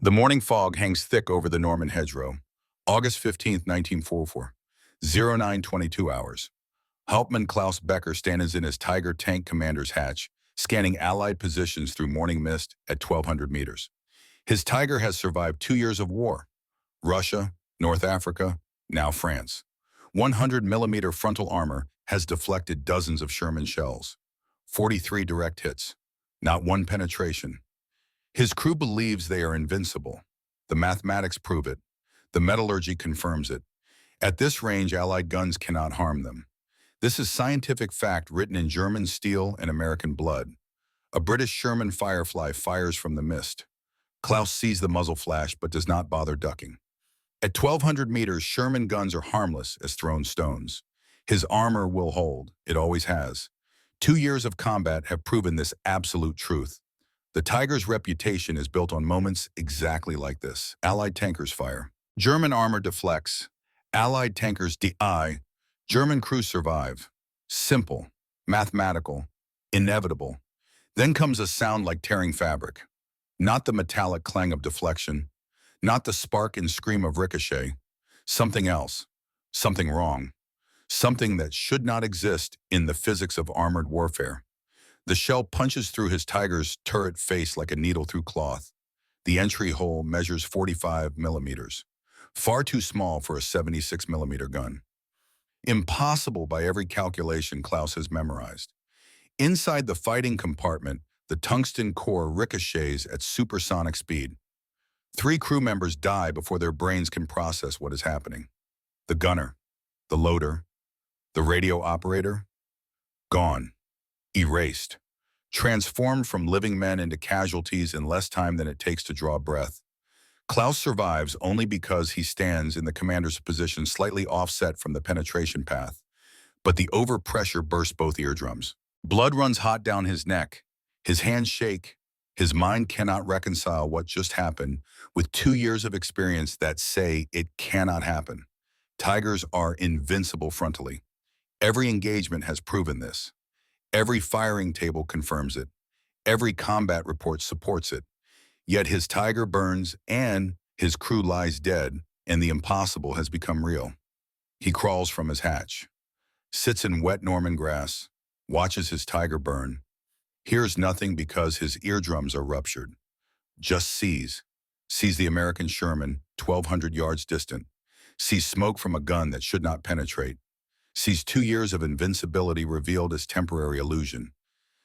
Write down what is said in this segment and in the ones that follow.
The morning fog hangs thick over the Norman hedgerow. August 15th, 1944, 0922 hours. Hauptmann Klaus Becker stands in his Tiger tank commander's hatch, scanning Allied positions through morning mist at 1,200 meters. His Tiger has survived 2 years of war. Russia, North Africa, now France. 100-millimeter frontal armor has deflected dozens of Sherman shells. 43 direct hits. Not one penetration. His crew believes they are invincible. The mathematics prove it. The metallurgy confirms it. At this range, Allied guns cannot harm them. This is scientific fact written in German steel and American blood. A British Sherman Firefly fires from the mist. Klaus sees the muzzle flash but does not bother ducking. At 1,200 meters, Sherman guns are harmless as thrown stones. His armor will hold. It always has. 2 years of combat have proven this absolute truth. The Tiger's reputation is built on moments exactly like this. Allied tankers fire. German armor deflects. Allied tankers DI. German crews survive. Simple, mathematical, inevitable. Then comes a sound like tearing fabric. Not the metallic clang of deflection. Not the spark and scream of ricochet. Something else. Something wrong. Something that should not exist in the physics of armored warfare. The shell punches through his Tiger's turret face like a needle through cloth. The entry hole measures 45 millimeters. Far too small for a 76-millimeter gun. Impossible by every calculation Klaus has memorized. Inside the fighting compartment, the tungsten core ricochets at supersonic speed. 3 crew members die before their brains can process what is happening. The gunner, the loader, the radio operator, gone. Erased, transformed from living men into casualties in less time than it takes to draw breath. Klaus survives only because he stands in the commander's position slightly offset from the penetration path. But the overpressure bursts both eardrums. Blood runs hot down his neck. His hands shake. His mind cannot reconcile what just happened with 2 years of experience that say it cannot happen. Tigers are invincible frontally. Every engagement has proven this. Every firing table confirms it. Every combat report supports it. Yet his Tiger burns and his crew lies dead, and the impossible has become real. He crawls from his hatch, sits in wet Norman grass, watches his Tiger burn, hears nothing because his eardrums are ruptured, just sees the American Sherman 1,200 yards distant, sees smoke from a gun that should not penetrate, sees 2 years of invincibility revealed as temporary illusion,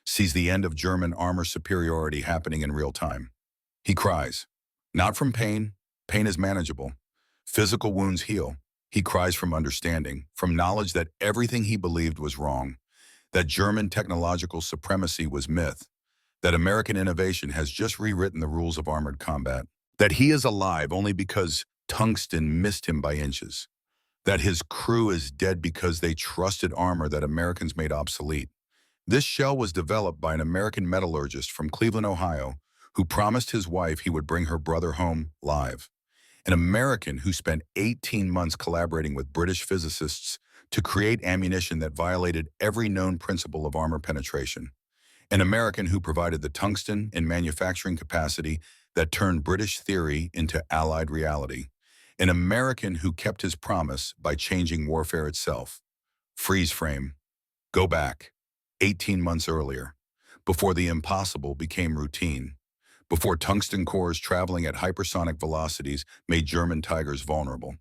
sees the end of German armor superiority happening in real time. He cries, not from pain. Pain is manageable. Physical wounds heal. He cries from understanding, from knowledge that everything he believed was wrong, that German technological supremacy was myth, that American innovation has just rewritten the rules of armored combat, that he is alive only because tungsten missed him by inches, that his crew is dead because they trusted armor that Americans made obsolete. This shell was developed by an American metallurgist from Cleveland, Ohio, who promised his wife he would bring her brother home live. An American who spent 18 months collaborating with British physicists to create ammunition that violated every known principle of armor penetration. An American who provided the tungsten and manufacturing capacity that turned British theory into Allied reality. An American who kept his promise by changing warfare itself. Freeze frame. Go back. 18 months earlier, before the impossible became routine, before tungsten cores traveling at hypersonic velocities made German Tigers vulnerable,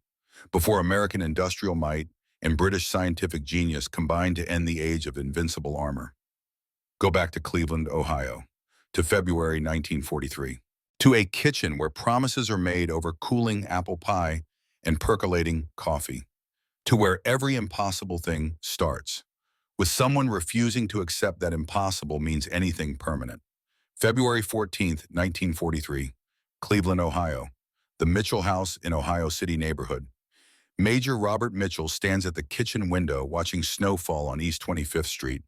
before American industrial might and British scientific genius combined to end the age of invincible armor. Go back to Cleveland, Ohio, to February 1943, to a kitchen where promises are made over cooling apple pie and percolating coffee, to where every impossible thing starts, with someone refusing to accept that impossible means anything permanent. February 14th, 1943, Cleveland, Ohio, the Mitchell House in Ohio City neighborhood. Major Robert Mitchell stands at the kitchen window watching snow fall on East 25th Street.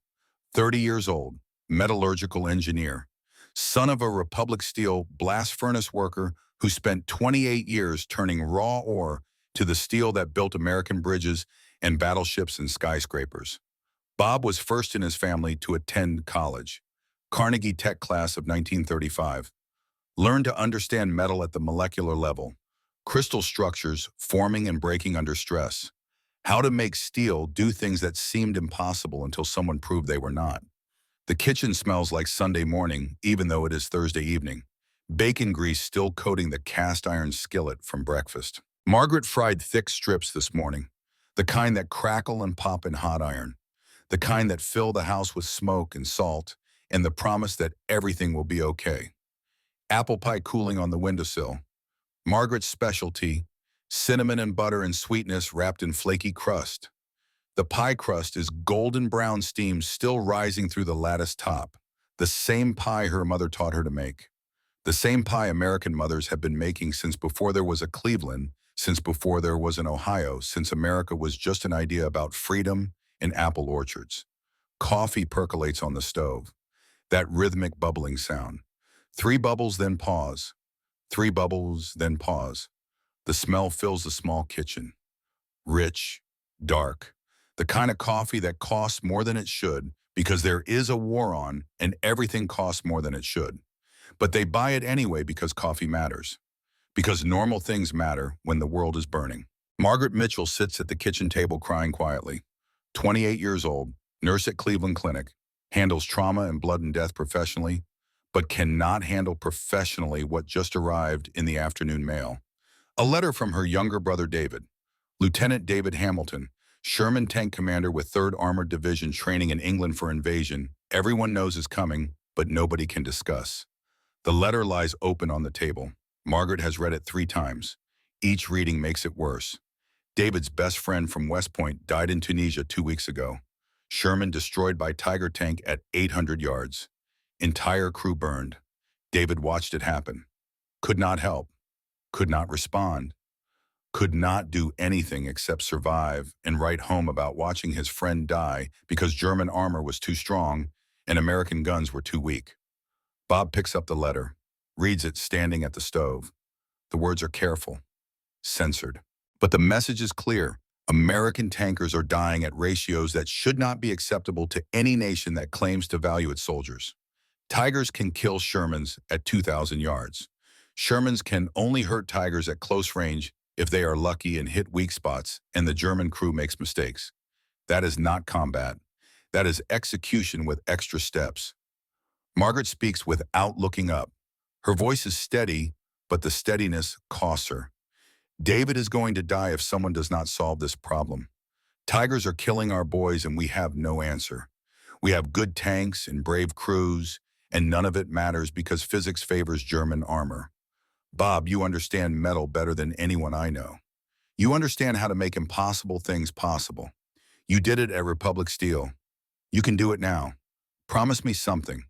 30 years old, metallurgical engineer, son of a Republic Steel blast furnace worker who spent 28 years turning raw ore to the steel that built American bridges and battleships and skyscrapers. Bob was first in his family to attend college, Carnegie Tech class of 1935. Learn to understand metal at the molecular level, crystal structures forming and breaking under stress, how to make steel do things that seemed impossible until someone proved they were not. The kitchen smells like Sunday morning, even though it is Thursday evening. Bacon grease still coating the cast iron skillet from breakfast. Margaret fried thick strips this morning, the kind that crackle and pop in hot iron, the kind that fill the house with smoke and salt, and the promise that everything will be okay. Apple pie cooling on the windowsill. Margaret's specialty, cinnamon and butter and sweetness wrapped in flaky crust. The pie crust is golden brown steam still rising through the lattice top, the same pie her mother taught her to make. The same pie American mothers have been making since before there was a Cleveland, since before there was an Ohio, since America was just an idea about freedom and apple orchards. Coffee percolates on the stove, that rhythmic bubbling sound. 3 bubbles, then pause. 3 bubbles, then pause. The smell fills the small kitchen. Rich, dark, the kind of coffee that costs more than it should because there is a war on and everything costs more than it should. But they buy it anyway because coffee matters. Because normal things matter when the world is burning. Margaret Mitchell sits at the kitchen table crying quietly. 28 years old, nurse at Cleveland Clinic, handles trauma and blood and death professionally, but cannot handle professionally what just arrived in the afternoon mail. A letter from her younger brother David, Lieutenant David Hamilton, Sherman tank commander with 3rd Armored Division training in England for invasion. Everyone knows is coming, but nobody can discuss. The letter lies open on the table. Margaret has read it 3 times. Each reading makes it worse. David's best friend from West Point died in Tunisia 2 weeks ago. Sherman destroyed by Tiger tank at 800 yards. Entire crew burned. David watched it happen. Could not help. Could not respond. Could not do anything except survive and write home about watching his friend die because German armor was too strong and American guns were too weak. Bob picks up the letter, reads it standing at the stove. The words are careful, censored. But the message is clear. American tankers are dying at ratios that should not be acceptable to any nation that claims to value its soldiers. Tigers can kill Shermans at 2,000 yards. Shermans can only hurt Tigers at close range if they are lucky and hit weak spots and the German crew makes mistakes. That is not combat. That is execution with extra steps. Margaret speaks without looking up. Her voice is steady, but the steadiness costs her. David is going to die if someone does not solve this problem. Tigers are killing our boys and we have no answer. We have good tanks and brave crews, and none of it matters because physics favors German armor. Bob, you understand metal better than anyone I know. You understand how to make impossible things possible. You did it at Republic Steel. You can do it now. Promise me something.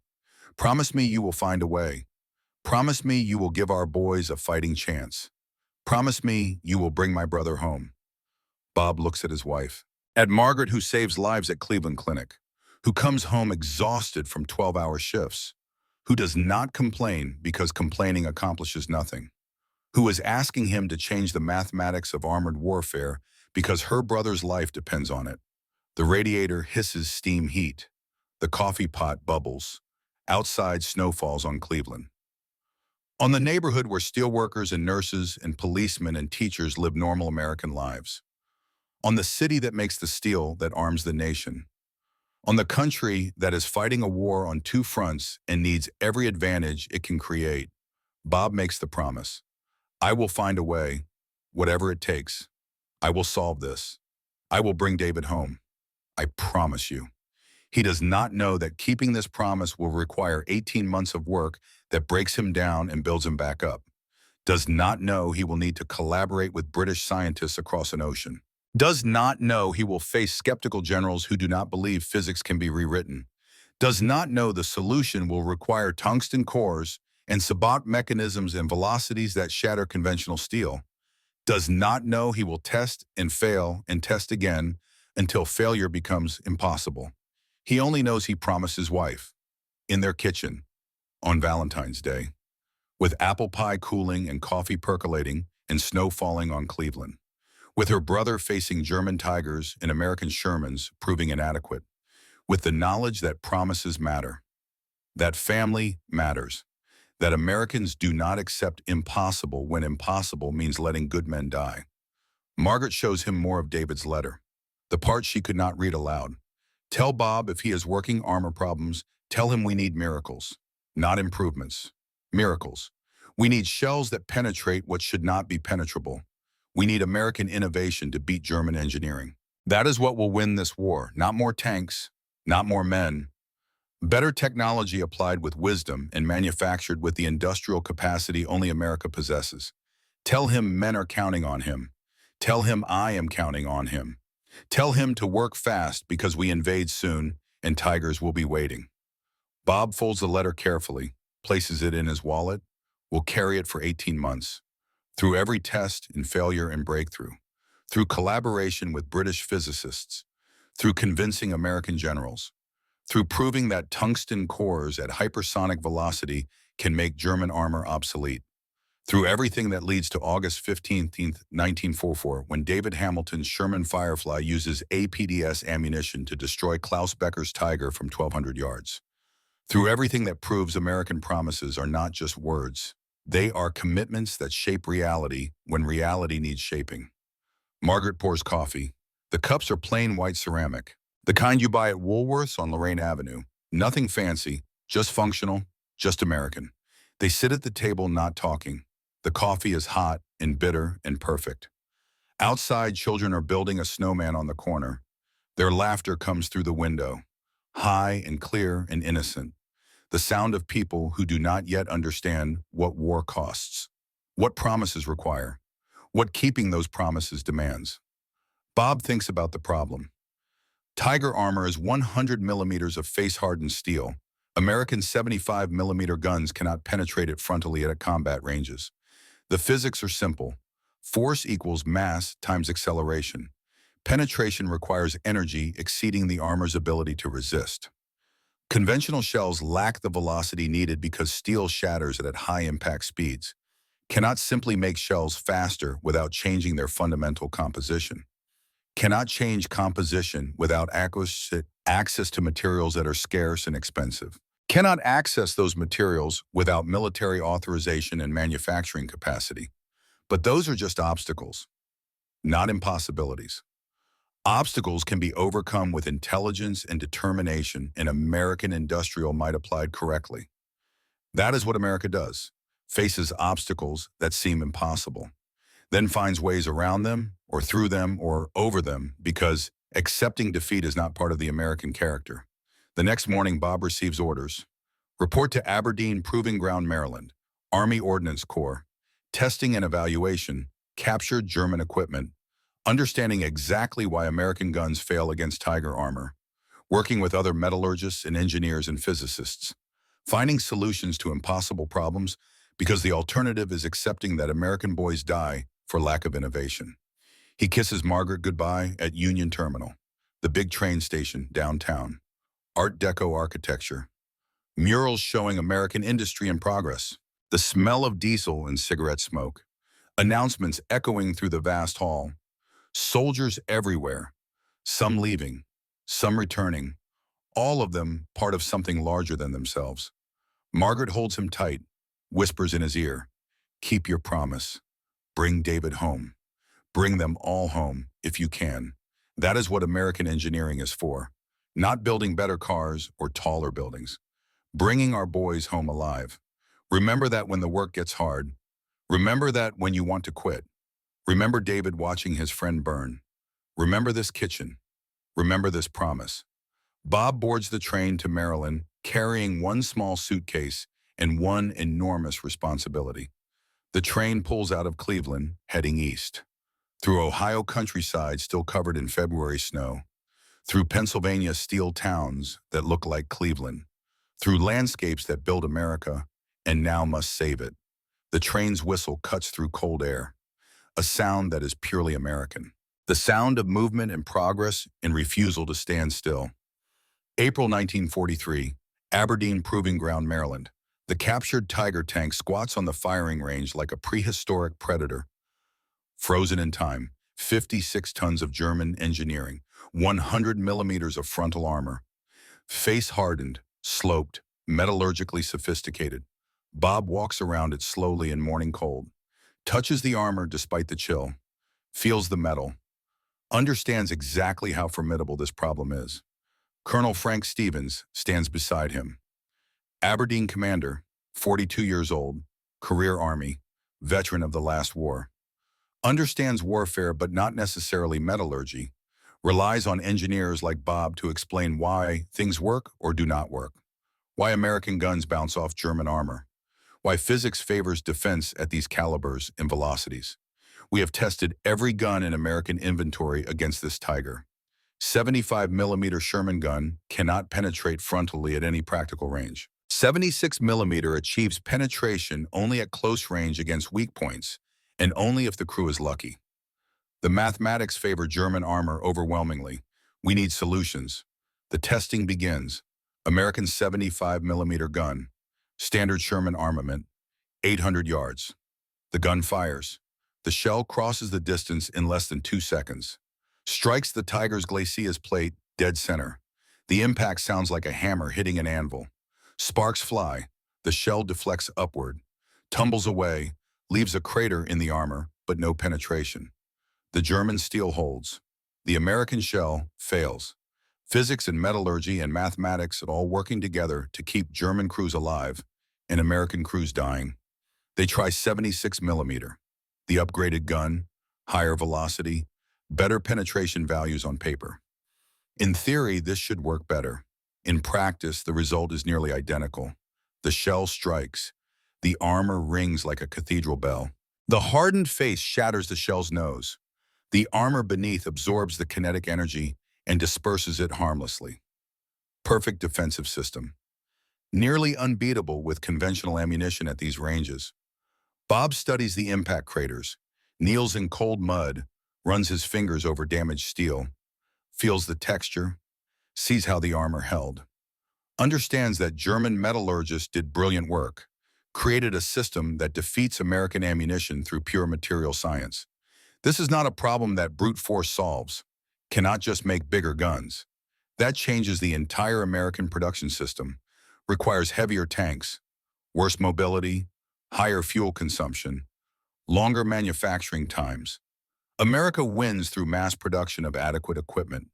Promise me you will find a way. Promise me you will give our boys a fighting chance. Promise me you will bring my brother home. Bob looks at his wife. At Margaret, who saves lives at Cleveland Clinic, who comes home exhausted from 12-hour shifts, who does not complain because complaining accomplishes nothing, who is asking him to change the mathematics of armored warfare because her brother's life depends on it. The radiator hisses steam heat. The coffee pot bubbles. Outside, snow falls on Cleveland. On the neighborhood where steelworkers and nurses and policemen and teachers live normal American lives. On the city that makes the steel that arms the nation. On the country that is fighting a war on 2 fronts and needs every advantage it can create. Bob makes the promise. I will find a way, whatever it takes. I will solve this. I will bring David home. I promise you. He does not know that keeping this promise will require 18 months of work that breaks him down and builds him back up. Does not know he will need to collaborate with British scientists across an ocean. Does not know he will face skeptical generals who do not believe physics can be rewritten. Does not know the solution will require tungsten cores and Sabot mechanisms and velocities that shatter conventional steel. Does not know he will test and fail and test again until failure becomes impossible. He only knows he promised his wife, in their kitchen, on Valentine's Day, with apple pie cooling and coffee percolating and snow falling on Cleveland, with her brother facing German Tigers and American Shermans proving inadequate, with the knowledge that promises matter, that family matters, that Americans do not accept impossible when impossible means letting good men die. Margaret shows him more of David's letter, the part she could not read aloud. Tell Bob if he has working armor problems, tell him we need miracles, not improvements. Miracles. We need shells that penetrate what should not be penetrable. We need American innovation to beat German engineering. That is what will win this war, not more tanks, not more men. Better technology applied with wisdom and manufactured with the industrial capacity only America possesses. Tell him men are counting on him. Tell him I am counting on him. Tell him to work fast because we invade soon and tigers will be waiting. Bob folds the letter carefully, places it in his wallet, will carry it for 18 months. Through every test and failure and breakthrough, through collaboration with British physicists, through convincing American generals, through proving that tungsten cores at hypersonic velocity can make German armor obsolete, through everything that leads to August 15th, 1944, when David Hamilton's Sherman Firefly uses APDS ammunition to destroy Klaus Becker's Tiger from 1,200 yards. Through everything that proves American promises are not just words. They are commitments that shape reality when reality needs shaping. Margaret pours coffee. The cups are plain white ceramic, the kind you buy at Woolworth's on Lorraine Avenue. Nothing fancy, just functional, just American. They sit at the table not talking. The coffee is hot and bitter and perfect. Outside, children are building a snowman on the corner. Their laughter comes through the window, high and clear and innocent. The sound of people who do not yet understand what war costs, what promises require, what keeping those promises demands. Bob thinks about the problem. Tiger armor is 100 millimeters of face-hardened steel. American 75 millimeter guns cannot penetrate it frontally at combat ranges. The physics are simple. Force equals mass times acceleration. Penetration requires energy exceeding the armor's ability to resist. Conventional shells lack the velocity needed because steel shatters at high impact speeds. Cannot simply make shells faster without changing their fundamental composition. Cannot change composition without access to materials that are scarce and expensive. Cannot access those materials without military authorization and manufacturing capacity. But those are just obstacles, not impossibilities. Obstacles can be overcome with intelligence and determination and American industrial might applied correctly. That is what America does, faces obstacles that seem impossible, then finds ways around them or through them or over them because accepting defeat is not part of the American character. The next morning, Bob receives orders. Report to Aberdeen Proving Ground, Maryland, Army Ordnance Corps, testing and evaluation, captured German equipment, understanding exactly why American guns fail against Tiger armor, working with other metallurgists and engineers and physicists, finding solutions to impossible problems because the alternative is accepting that American boys die for lack of innovation. He kisses Margaret goodbye at Union Terminal, the big train station downtown. Art Deco architecture, murals showing American industry in progress, the smell of diesel and cigarette smoke, announcements echoing through the vast hall, soldiers everywhere, some leaving, some returning, all of them part of something larger than themselves. Margaret holds him tight, whispers in his ear, "Keep your promise. Bring David home. Bring them all home, if you can." That is what American engineering is for. Not building better cars or taller buildings. Bringing our boys home alive. Remember that when the work gets hard. Remember that when you want to quit. Remember David watching his friend burn. Remember this kitchen. Remember this promise. Bob boards the train to Maryland, carrying one small suitcase and one enormous responsibility. The train pulls out of Cleveland, heading east. Through Ohio countryside still covered in February snow. Through Pennsylvania's steel towns that look like Cleveland. Through landscapes that build America and now must save it. The train's whistle cuts through cold air. A sound that is purely American. The sound of movement and progress and refusal to stand still. April 1943, Aberdeen Proving Ground, Maryland. The captured Tiger tank squats on the firing range like a prehistoric predator. Frozen in time, 56 tons of German engineering, 100 millimeters of frontal armor. Face hardened, sloped, metallurgically sophisticated. Bob walks around it slowly in morning cold, touches the armor despite the chill, feels the metal, understands exactly how formidable this problem is. Colonel Frank Stevens stands beside him. Aberdeen commander, 42 years old, career Army, veteran of the last war. Understands warfare but not necessarily metallurgy. Relies on engineers like Bob to explain why things work or do not work. Why American guns bounce off German armor. Why physics favors defense at these calibers and velocities. We have tested every gun in American inventory against this tiger. 75mm Sherman gun cannot penetrate frontally at any practical range. 76mm achieves penetration only at close range against weak points, and only if the crew is lucky. The mathematics favor German armor overwhelmingly. We need solutions. The testing begins. American 75mm gun, standard Sherman armament, 800 yards. The gun fires. The shell crosses the distance in less than 2 seconds. Strikes the Tiger's glacis plate dead center. The impact sounds like a hammer hitting an anvil. Sparks fly. The shell deflects upward, tumbles away, leaves a crater in the armor, but no penetration. The German steel holds. The American shell fails. Physics and metallurgy and mathematics all working together to keep German crews alive and American crews dying. They try 76mm. The upgraded gun, higher velocity, better penetration values on paper. In theory, this should work better. In practice, the result is nearly identical. The shell strikes. The armor rings like a cathedral bell. The hardened face shatters the shell's nose. The armor beneath absorbs the kinetic energy and disperses it harmlessly. Perfect defensive system. Nearly unbeatable with conventional ammunition at these ranges. Bob studies the impact craters, kneels in cold mud, runs his fingers over damaged steel, feels the texture, sees how the armor held. Understands that German metallurgists did brilliant work, created a system that defeats American ammunition through pure material science. This is not a problem that brute force solves, cannot just make bigger guns. That changes the entire American production system, requires heavier tanks, worse mobility, higher fuel consumption, longer manufacturing times. America wins through mass production of adequate equipment.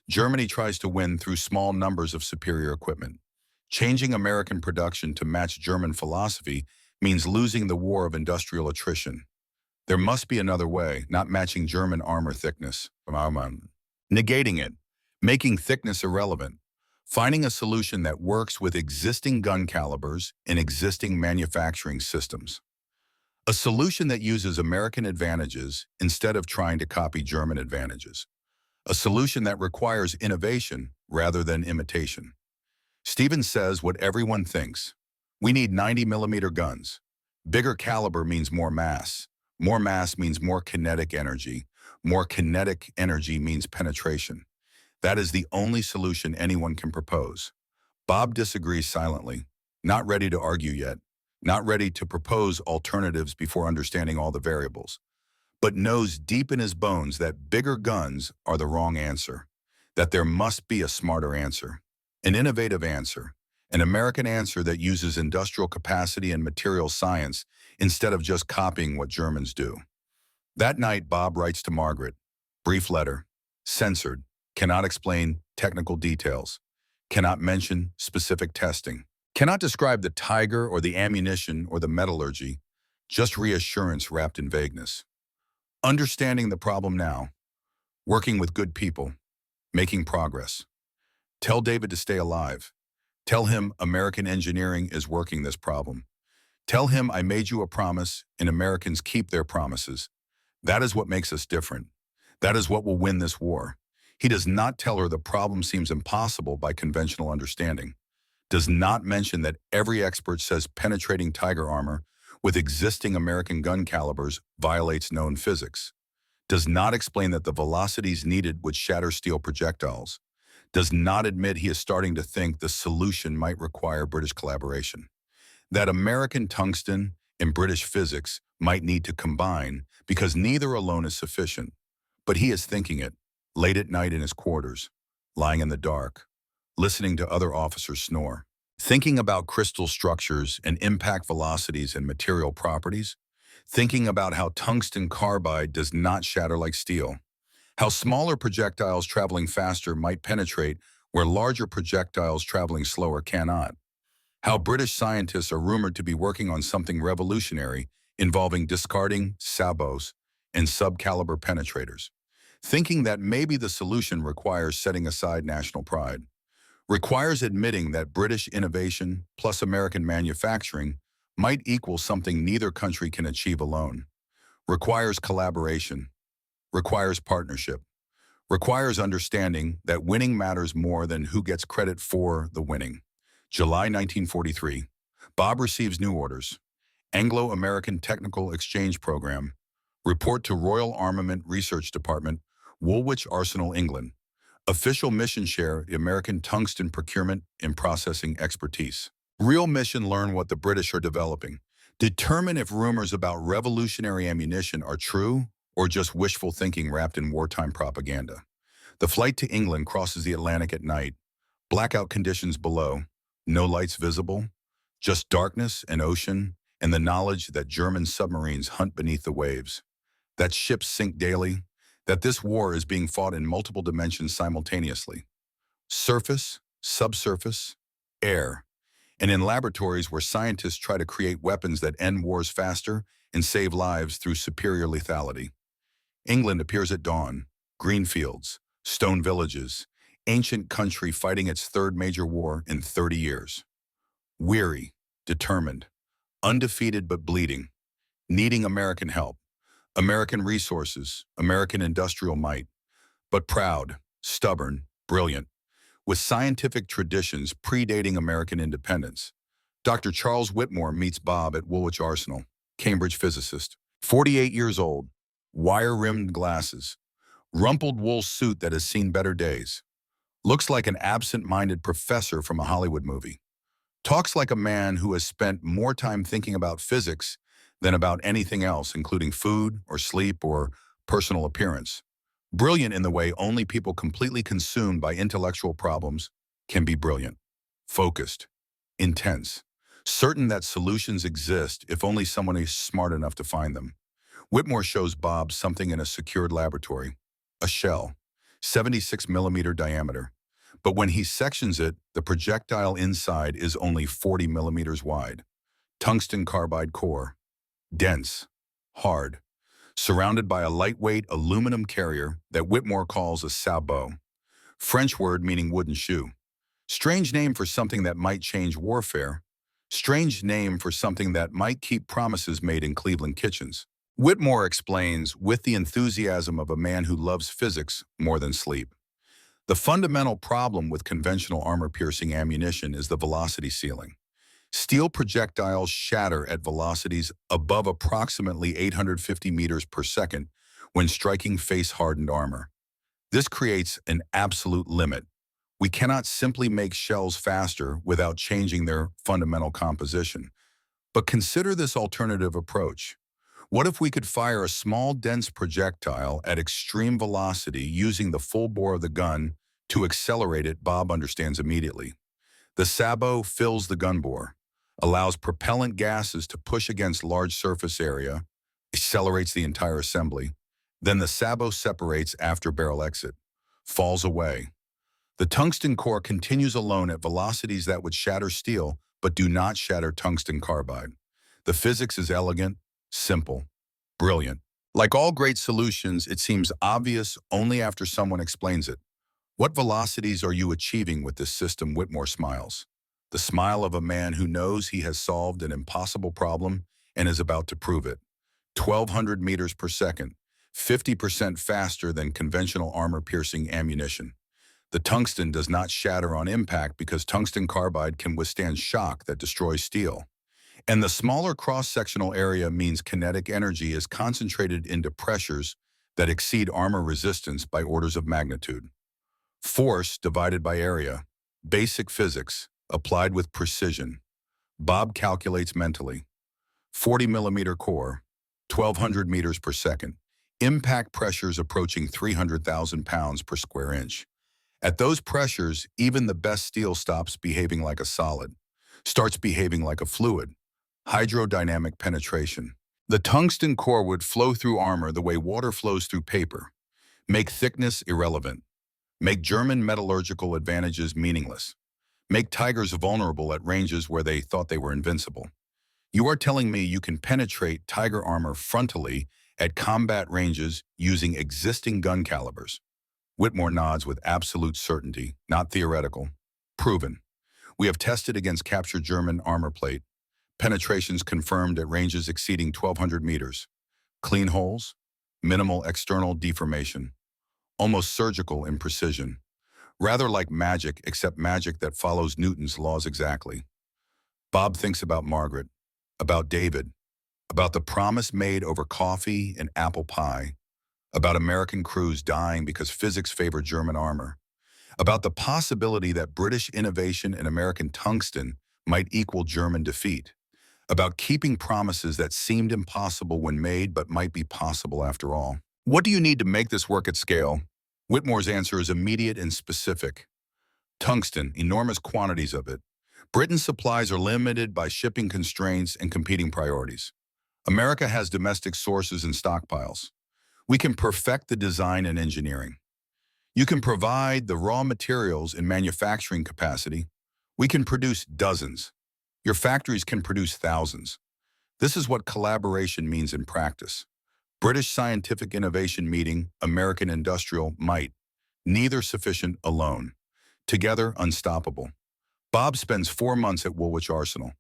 Germany tries to win through small numbers of superior equipment. Changing American production to match German philosophy means losing the war of industrial attrition. There must be another way, not matching German armor thickness. Negating it, making thickness irrelevant. Finding a solution that works with existing gun calibers and existing manufacturing systems. A solution that uses American advantages instead of trying to copy German advantages. A solution that requires innovation rather than imitation. Stevens says what everyone thinks. We need 90mm guns. Bigger caliber means more mass. More mass means more kinetic energy. More kinetic energy means penetration. That is the only solution anyone can propose. Bob disagrees silently, not ready to argue yet, not ready to propose alternatives before understanding all the variables, but knows deep in his bones that bigger guns are the wrong answer, that there must be a smarter answer, an innovative answer, an American answer that uses industrial capacity and material science instead of just copying what Germans do. That night, Bob writes to Margaret, brief letter, censored, cannot explain technical details, cannot mention specific testing, cannot describe the Tiger or the ammunition or the metallurgy, just reassurance wrapped in vagueness. Understanding the problem now, working with good people, making progress. Tell David to stay alive. Tell him American engineering is working this problem. Tell him I made you a promise and Americans keep their promises. That is what makes us different. That is what will win this war. He does not tell her the problem seems impossible by conventional understanding. Does not mention that every expert says penetrating Tiger armor with existing American gun calibers violates known physics. Does not explain that the velocities needed would shatter steel projectiles. Does not admit he is starting to think the solution might require British collaboration. That American tungsten and British physics might need to combine because neither alone is sufficient. But he is thinking it, late at night in his quarters, lying in the dark, listening to other officers snore. Thinking about crystal structures and impact velocities and material properties, thinking about how tungsten carbide does not shatter like steel, how smaller projectiles traveling faster might penetrate where larger projectiles traveling slower cannot, how British scientists are rumored to be working on something revolutionary involving discarding sabots and subcaliber penetrators, thinking that maybe the solution requires setting aside national pride, requires admitting that British innovation plus American manufacturing might equal something neither country can achieve alone, requires collaboration, requires partnership, requires understanding that winning matters more than who gets credit for the winning. July 1943, Bob receives new orders. Anglo-American Technical Exchange Program. Report to Royal Armament Research Department, Woolwich Arsenal, England. Official mission share, the American tungsten procurement and processing expertise. Real mission, learn what the British are developing. Determine if rumors about revolutionary ammunition are true or just wishful thinking wrapped in wartime propaganda. The flight to England crosses the Atlantic at night. Blackout conditions below. No lights visible. Just darkness and ocean and the knowledge that German submarines hunt beneath the waves. That ships sink daily. That this war is being fought in multiple dimensions simultaneously. Surface, subsurface, air. And in laboratories where scientists try to create weapons that end wars faster and save lives through superior lethality. England appears at dawn. Green fields, stone villages, ancient country fighting its third major war in 30 years. Weary, determined, undefeated but bleeding, needing American help, American resources, American industrial might, but proud, stubborn, brilliant, with scientific traditions predating American independence. Dr. Charles Whitmore meets Bob at Woolwich Arsenal, Cambridge physicist, 48 years old, wire-rimmed glasses, rumpled wool suit that has seen better days, looks like an absent-minded professor from a Hollywood movie. Talks like a man who has spent more time thinking about physics than about anything else, including food or sleep or personal appearance. Brilliant in the way only people completely consumed by intellectual problems can be brilliant. Focused, intense, certain that solutions exist if only someone is smart enough to find them. Whitmore shows Bob something in a secured laboratory, a shell, 76 millimeter diameter. But when he sections it, the projectile inside is only 40 millimeters wide. Tungsten carbide core. Dense. Hard. Surrounded by a lightweight aluminum carrier that Whitmore calls a sabot. French word meaning wooden shoe. Strange name for something that might change warfare. Strange name for something that might keep promises made in Cleveland kitchens. Whitmore explains with the enthusiasm of a man who loves physics more than sleep. The fundamental problem with conventional armor-piercing ammunition is the velocity ceiling. Steel projectiles shatter at velocities above approximately 850 meters per second when striking face-hardened armor. This creates an absolute limit. We cannot simply make shells faster without changing their fundamental composition. But consider this alternative approach. What if we could fire a small, dense projectile at extreme velocity using the full bore of the gun to accelerate it? Bob understands immediately. The sabot fills the gun bore, allows propellant gases to push against large surface area, accelerates the entire assembly. Then the sabot separates after barrel exit, falls away. The tungsten core continues alone at velocities that would shatter steel but do not shatter tungsten carbide. The physics is elegant, simple, brilliant. Like all great solutions, it seems obvious only after someone explains it. What velocities are you achieving with this system? Whitmore smiles. The smile of a man who knows he has solved an impossible problem and is about to prove it. 1,200 meters per second, 50% faster than conventional armor-piercing ammunition. The tungsten does not shatter on impact because tungsten carbide can withstand shock that destroys steel. And the smaller cross-sectional area means kinetic energy is concentrated into pressures that exceed armor resistance by orders of magnitude. Force divided by area. Basic physics, applied with precision. Bob calculates mentally. 40 millimeter core, 1,200 meters per second. Impact pressures approaching 300,000 pounds per square inch. At those pressures, even the best steel stops behaving like a solid. starts behaving like a fluid. Hydrodynamic penetration. The tungsten core would flow through armor the way water flows through paper, make thickness irrelevant, make German metallurgical advantages meaningless, make tigers vulnerable at ranges where they thought they were invincible. You are telling me you can penetrate tiger armor frontally at combat ranges using existing gun calibers? Whitmore nods with absolute certainty, not theoretical. Proven. We have tested against captured German armor plate. Penetrations confirmed at ranges exceeding 1,200 meters. Clean holes, minimal external deformation, almost surgical in precision. Rather like magic, except magic that follows Newton's laws exactly. Bob thinks about Margaret, about David, about the promise made over coffee and apple pie, about American crews dying because physics favored German armor, about the possibility that British innovation in American tungsten might equal German defeat, about keeping promises that seemed impossible when made but might be possible after all. What do you need to make this work at scale? Whitmore's answer is immediate and specific. Tungsten, enormous quantities of it. Britain's supplies are limited by shipping constraints and competing priorities. America has domestic sources and stockpiles. We can perfect the design and engineering. You can provide the raw materials and manufacturing capacity. We can produce dozens. Your factories can produce thousands. This is what collaboration means in practice. British scientific innovation meeting American industrial might. Neither sufficient alone. Together, unstoppable. Bob spends 4 months at Woolwich Arsenal,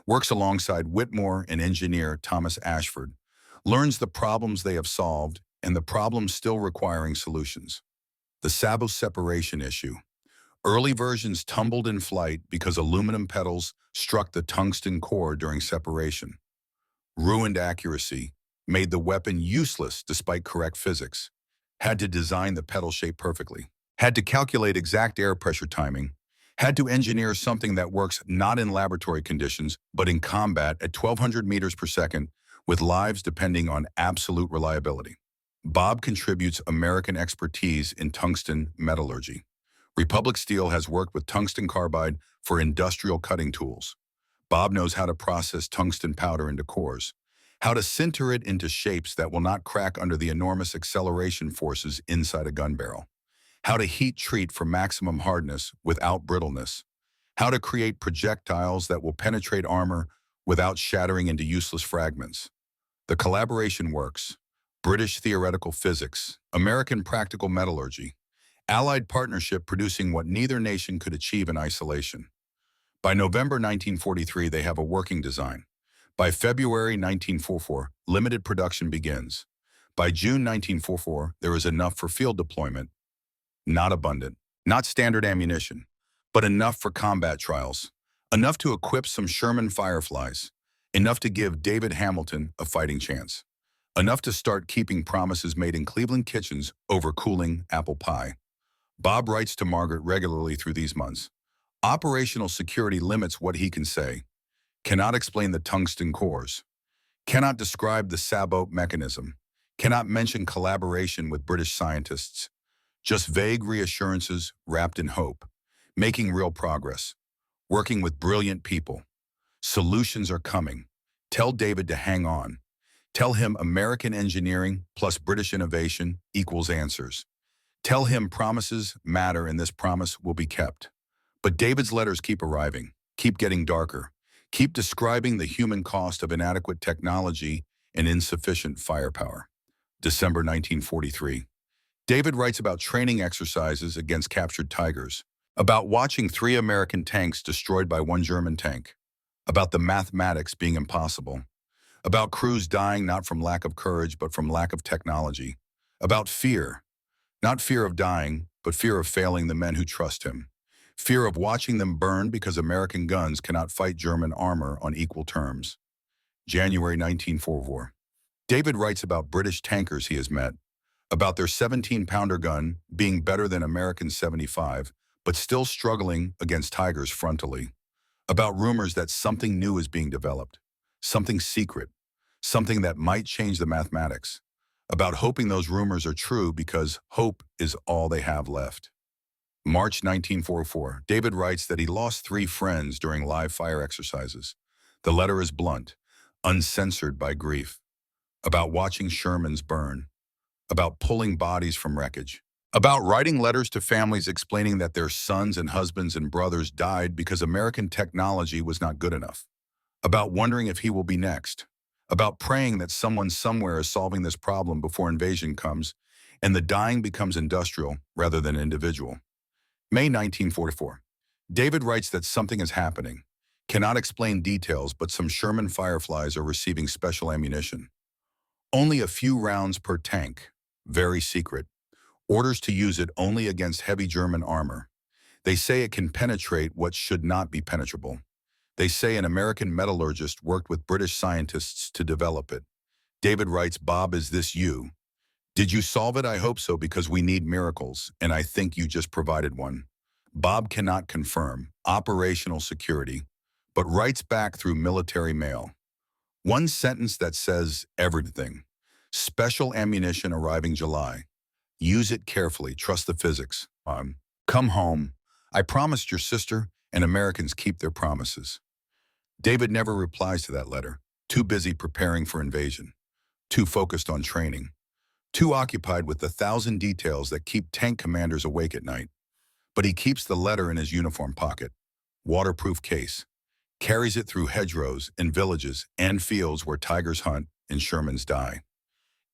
works alongside Whitmore and engineer Thomas Ashford, learns the problems they have solved and the problems still requiring solutions. The Sabo separation issue. Early versions tumbled in flight because aluminum petals struck the tungsten core during separation. Ruined accuracy, made the weapon useless despite correct physics. Had to design the petal shape perfectly. Had to calculate exact air pressure timing. Had to engineer something that works not in laboratory conditions, but in combat at 1,200 meters per second, with lives depending on absolute reliability. Bob contributes American expertise in tungsten metallurgy. Republic Steel has worked with tungsten carbide for industrial cutting tools. Bob knows how to process tungsten powder into cores, how to sinter it into shapes that will not crack under the enormous acceleration forces inside a gun barrel, how to heat treat for maximum hardness without brittleness, how to create projectiles that will penetrate armor without shattering into useless fragments. The collaboration works. British theoretical physics, American practical metallurgy, Allied partnership producing what neither nation could achieve in isolation. By November 1943, they have a working design. By February 1944, limited production begins. By June 1944, there is enough for field deployment. Not abundant, not standard ammunition, but enough for combat trials. Enough to equip some Sherman Fireflies. Enough to give David Hamilton a fighting chance. Enough to start keeping promises made in Cleveland kitchens over cooling apple pie. Bob writes to Margaret regularly through these months. Operational security limits what he can say. Cannot explain the tungsten cores. Cannot describe the Sabo mechanism. Cannot mention collaboration with British scientists. Just vague reassurances wrapped in hope. Making real progress. Working with brilliant people. Solutions are coming. Tell David to hang on. Tell him American engineering plus British innovation equals answers. Tell him promises matter and this promise will be kept. But David's letters keep arriving, keep getting darker, keep describing the human cost of inadequate technology and insufficient firepower. December 1943. David writes about training exercises against captured tigers, about watching 3 American tanks destroyed by 1 German tank, about the mathematics being impossible, about crews dying not from lack of courage but from lack of technology, about fear, not fear of dying, but fear of failing the men who trust him. Fear of watching them burn because American guns cannot fight German armor on equal terms. January 1944. David writes about British tankers he has met, about their 17-pounder gun being better than American 75, but still struggling against tigers frontally, about rumors that something new is being developed, something secret, something that might change the mathematics, about hoping those rumors are true because hope is all they have left. March 1944, David writes that he lost 3 friends during live fire exercises. The letter is blunt, uncensored by grief, about watching Shermans burn, about pulling bodies from wreckage, about writing letters to families explaining that their sons and husbands and brothers died because American technology was not good enough, about wondering if he will be next, about praying that someone somewhere is solving this problem before invasion comes, and the dying becomes industrial rather than individual. May 1944. David writes that something is happening. Cannot explain details, but some Sherman Fireflies are receiving special ammunition. Only a few rounds per tank. Very secret. Orders to use it only against heavy German armor. They say it can penetrate what should not be penetrable. They say an American metallurgist worked with British scientists to develop it. David writes, Bob, is this you? Did you solve it? I hope so, because we need miracles, and I think you just provided one. Bob cannot confirm operational security, but writes back through military mail. One sentence that says everything. Special ammunition arriving July. Use it carefully. Trust the physics. Come home. I promised your sister, and Americans keep their promises. David never replies to that letter. Too busy preparing for invasion. Too focused on training. Too occupied with the 1,000 details that keep tank commanders awake at night. But he keeps the letter in his uniform pocket. Waterproof case. Carries it through hedgerows in villages and fields where tigers hunt and Shermans die.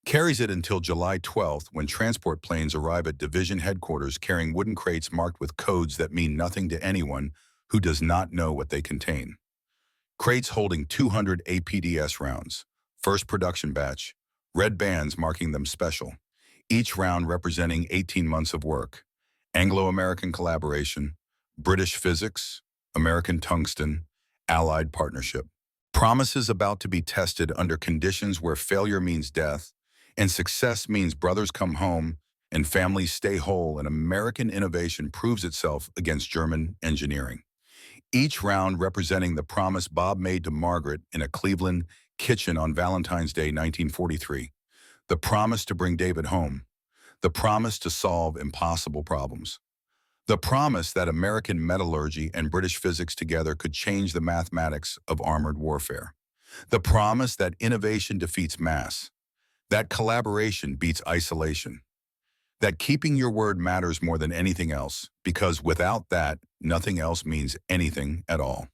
Carries it until July 12th, when transport planes arrive at division headquarters carrying wooden crates marked with codes that mean nothing to anyone who does not know what they contain. Crates holding 200 APDS rounds. First production batch. Red bands marking them special. Each round representing 18 months of work. Anglo-American collaboration. British physics. American tungsten. Allied partnership. Promises about to be tested under conditions where failure means death, and success means brothers come home and families stay whole, and American innovation proves itself against German engineering. Each round representing the promise Bob made to Margaret in a Cleveland kitchen on Valentine's Day 1943. The promise to bring David home. The promise to solve impossible problems. The promise that American metallurgy and British physics together could change the mathematics of armored warfare. The promise that innovation defeats mass. That collaboration beats isolation. That keeping your word matters more than anything else, because without that, nothing else means anything at all.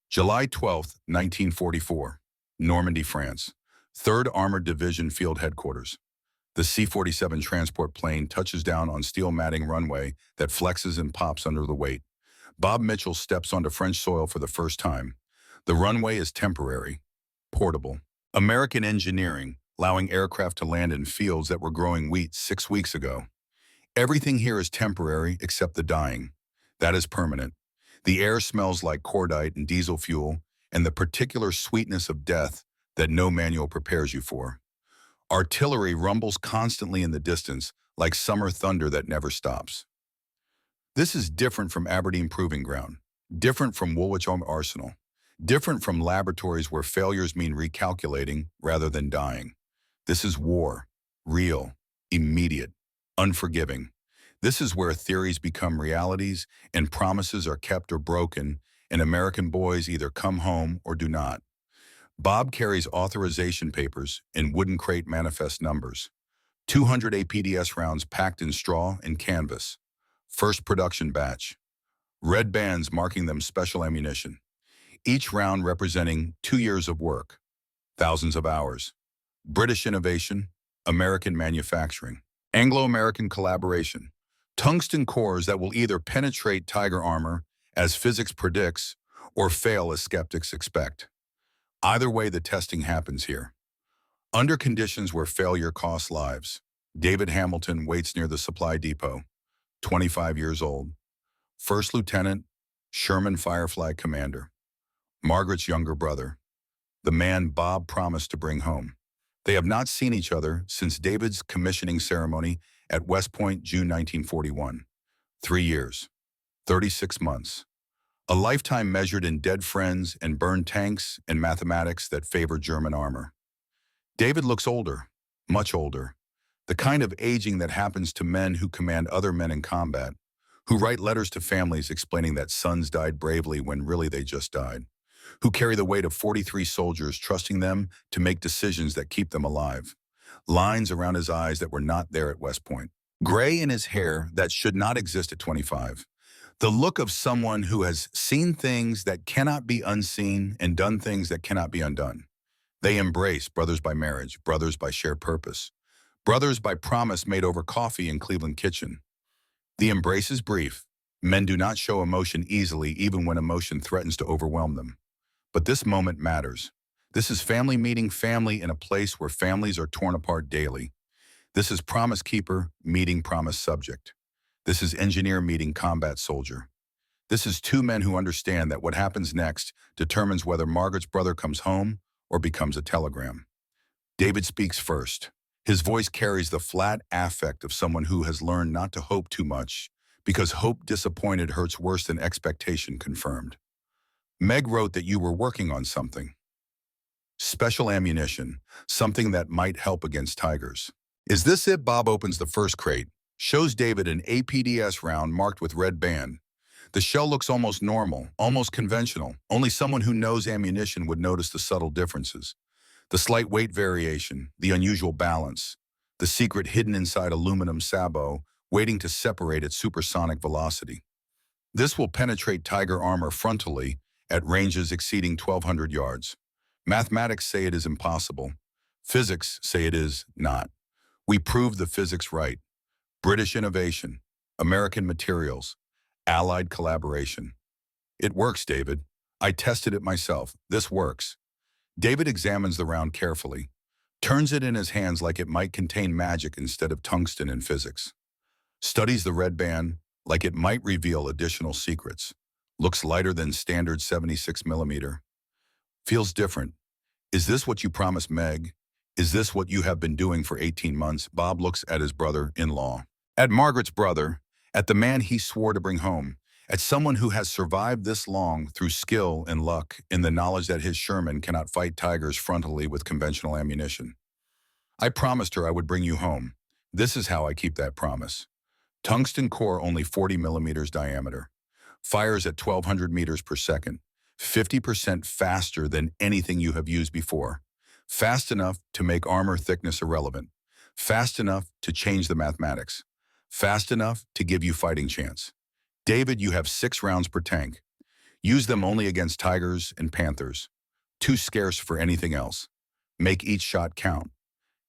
July 12, 1944, Normandy, France. 3rd Armored Division Field Headquarters. The C-47 transport plane touches down on steel matting runway that flexes and pops under the weight. Bob Mitchell steps onto French soil for the first time. The runway is temporary, portable. American engineering, allowing aircraft to land in fields that were growing wheat 6 weeks ago. Everything here is temporary except the dying. That is permanent. The air smells like cordite and diesel fuel, and the particular sweetness of death that no manual prepares you for. Artillery rumbles constantly in the distance, like summer thunder that never stops. This is different from Aberdeen Proving Ground, different from WWII Arsenal, different from laboratories where failures mean recalculating rather than dying. This is war, real, immediate, unforgiving. This is where theories become realities and promises are kept or broken, and American boys either come home or do not. Bob carries authorization papers and wooden crate manifest numbers. 200 APDS rounds packed in straw and canvas. First production batch. Red bands marking them special ammunition. Each round representing 2 years of work. Thousands of hours. British innovation, American manufacturing. Anglo-American collaboration. Tungsten cores that will either penetrate tiger armor, as physics predicts, or fail as skeptics expect. Either way, the testing happens here. Under conditions where failure costs lives, David Hamilton waits near the supply depot, 25 years old. First Lieutenant, Sherman Firefly Commander. Margaret's younger brother, the man Bob promised to bring home. They have not seen each other since David's commissioning ceremony at West Point, June 1941. 3 years, 36 months. A lifetime measured in dead friends and burned tanks and mathematics that favor German armor. David looks older, much older, the kind of aging that happens to men who command other men in combat, who write letters to families explaining that sons died bravely when really they just died, who carry the weight of 43 soldiers trusting them to make decisions that keep them alive, lines around his eyes that were not there at West Point, gray in his hair that should not exist at 25, the look of someone who has seen things that cannot be unseen and done things that cannot be undone. They embrace brothers by marriage, brothers by shared purpose, brothers by promise made over coffee in Cleveland kitchen. The embrace is brief. Men do not show emotion easily even when emotion threatens to overwhelm them. But this moment matters. This is family meeting family in a place where families are torn apart daily. This is promise keeper meeting promise subject. This is engineer meeting combat soldier. This is two men who understand that what happens next determines whether Margaret's brother comes home or becomes a telegram. David speaks first. His voice carries the flat affect of someone who has learned not to hope too much because hope disappointed hurts worse than expectation confirmed. Meg wrote that you were working on something. Special ammunition, something that might help against tigers. Is this it? Bob opens the first crate, shows David an APDS round marked with red band. The shell looks almost normal, almost conventional. Only someone who knows ammunition would notice the subtle differences. The slight weight variation, the unusual balance, the secret hidden inside aluminum sabot, waiting to separate at supersonic velocity. This will penetrate tiger armor frontally at ranges exceeding 1,200 yards. Mathematics say it is impossible. Physics say it is not. We proved the physics right. British innovation, American materials, Allied collaboration. It works, David. I tested it myself. This works. David examines the round carefully, turns it in his hands like it might contain magic instead of tungsten in physics. Studies the red band like it might reveal additional secrets. Looks lighter than standard 76 millimeter. Feels different. Is this what you promised Meg? Is this what you have been doing for 18 months? Bob looks at his brother-in-law, at Margaret's brother, at the man he swore to bring home, at someone who has survived this long through skill and luck in the knowledge that his Sherman cannot fight tigers frontally with conventional ammunition. I promised her I would bring you home. This is how I keep that promise. Tungsten core only 40 millimeters diameter. Fires at 1,200 meters per second. 50% faster than anything you have used before. Fast enough to make armor thickness irrelevant. Fast enough to change the mathematics. Fast enough to give you fighting chance. David, you have 6 rounds per tank. Use them only against tigers and panthers. Too scarce for anything else. Make each shot count.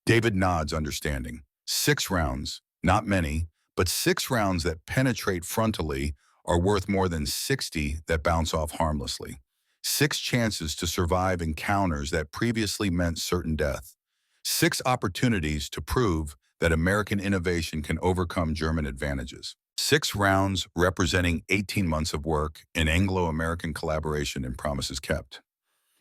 David nods, understanding. 6 rounds, not many, but 6 rounds that penetrate frontally are worth more than 60 that bounce off harmlessly. 6 chances to survive encounters that previously meant certain death. 6 opportunities to prove that American innovation can overcome German advantages. 6 rounds representing 18 months of work in Anglo-American collaboration and promises kept.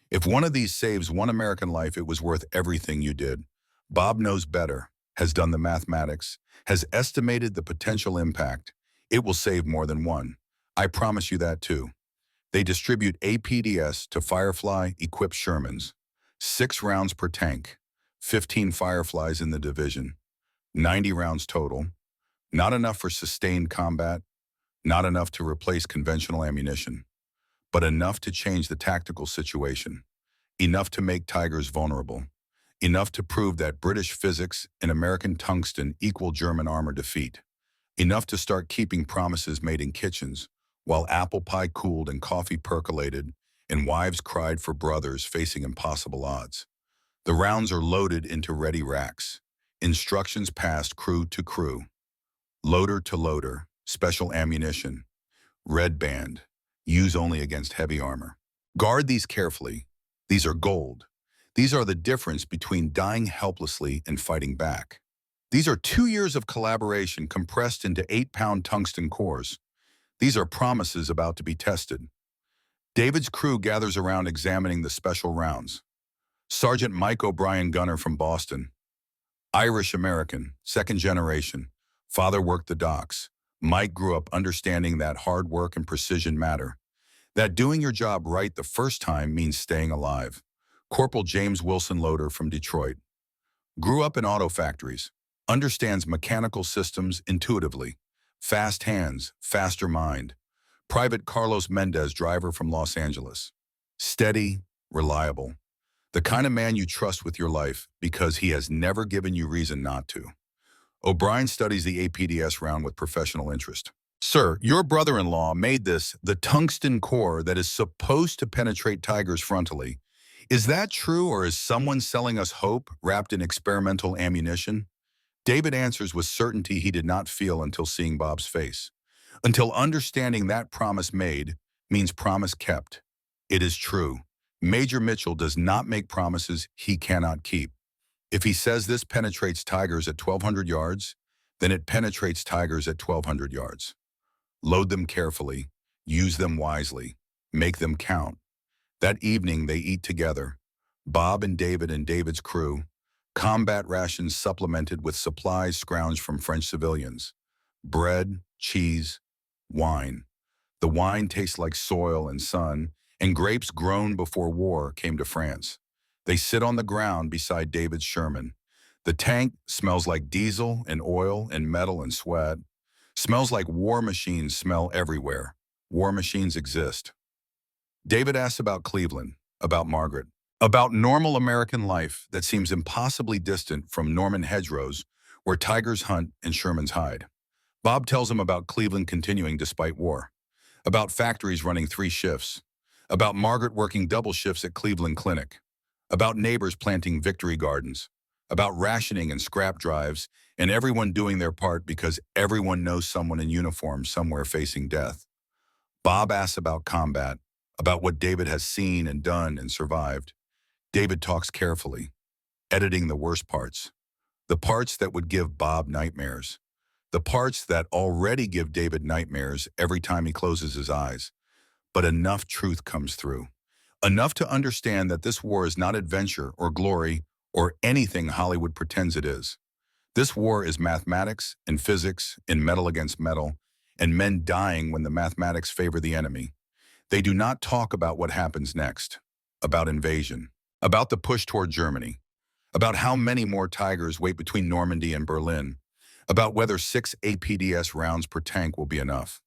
If one of these saves one American life, it was worth everything you did. Bob knows better, has done the mathematics, has estimated the potential impact. It will save more than one. I promise you that too. They distribute APDS to Firefly-equipped Shermans. 6 rounds per tank. 15 Fireflies in the division. 90 rounds total. Not enough for sustained combat, not enough to replace conventional ammunition, but enough to change the tactical situation, enough to make tigers vulnerable, enough to prove that British physics and American tungsten equal German armor defeat, enough to start keeping promises made in kitchens while apple pie cooled and coffee percolated and wives cried for brothers facing impossible odds. The rounds are loaded into ready racks. Instructions passed crew to crew. Loader to loader, special ammunition. Red band, use only against heavy armor. Guard these carefully. These are gold. These are the difference between dying helplessly and fighting back. These are 2 years of collaboration compressed into 8-pound tungsten cores. These are promises about to be tested. David's crew gathers around examining the special rounds. Sergeant Mike O'Brien, gunner from Boston. Irish-American, 2nd generation. Father worked the docks. Mike grew up understanding that hard work and precision matter. That doing your job right the first time means staying alive. Corporal James Wilson Loader from Detroit. Grew up in auto factories. Understands mechanical systems intuitively. Fast hands, faster mind. Private Carlos Mendez, driver from Los Angeles. Steady, reliable. The kind of man you trust with your life because he has never given you reason not to. O'Brien studies the APDS round with professional interest. Sir, your brother-in-law made this the tungsten core that is supposed to penetrate tigers frontally. Is that true, or is someone selling us hope wrapped in experimental ammunition? David answers with certainty he did not feel until seeing Bob's face. Until understanding that promise made means promise kept. It is true. Major Mitchell does not make promises he cannot keep. If he says this penetrates tigers at 1,200 yards, then it penetrates tigers at 1,200 yards. Load them carefully, use them wisely, make them count. That evening they eat together, Bob and David's crew, combat rations supplemented with supplies scrounged from French civilians. Bread, cheese, wine. The wine tastes like soil and sun, and grapes grown before war came to France. They sit on the ground beside David's Sherman. The tank smells like diesel and oil and metal and sweat. Smells like war machines smell everywhere. War machines exist. David asks about Cleveland, about Margaret, about normal American life that seems impossibly distant from Norman hedgerows where tigers hunt and Shermans hide. Bob tells him about Cleveland continuing despite war, about factories running 3 shifts, about Margaret working double shifts at Cleveland Clinic, about neighbors planting victory gardens, about rationing and scrap drives, and everyone doing their part because everyone knows someone in uniform somewhere facing death. Bob asks about combat, about what David has seen and done and survived. David talks carefully, editing the worst parts, the parts that would give Bob nightmares, the parts that already give David nightmares every time he closes his eyes. But enough truth comes through, enough to understand that this war is not adventure or glory or anything Hollywood pretends it is. This war is mathematics and physics and metal against metal, and men dying when the mathematics favor the enemy. They do not talk about what happens next, about invasion, about the push toward Germany, about how many more tigers wait between Normandy and Berlin, about whether 6 APDS rounds per tank will be enough.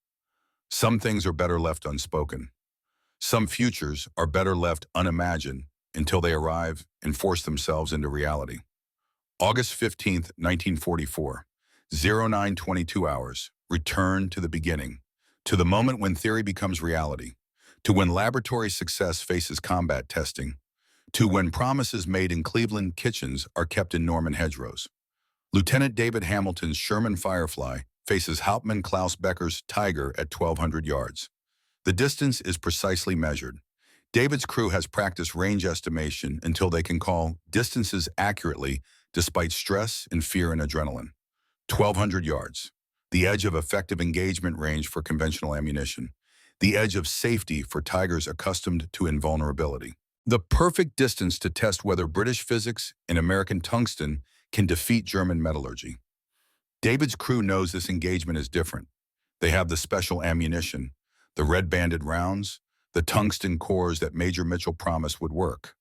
Some things are better left unspoken. Some futures are better left unimagined until they arrive and force themselves into reality. August 15th, 1944, 0922 hours, return to the beginning, to the moment when theory becomes reality, to when laboratory success faces combat testing, to when promises made in Cleveland kitchens are kept in Norman hedgerows. Lieutenant David Hamilton's Sherman Firefly faces Hauptmann Klaus Becker's Tiger at 1,200 yards. The distance is precisely measured. David's crew has practiced range estimation until they can call distances accurately despite stress and fear and adrenaline. 1,200 yards, the edge of effective engagement range for conventional ammunition, the edge of safety for tigers accustomed to invulnerability. The perfect distance to test whether British physics and American tungsten can defeat German metallurgy. David's crew knows this engagement is different. They have the special ammunition, the red-banded rounds, the tungsten cores that Major Mitchell promised would work.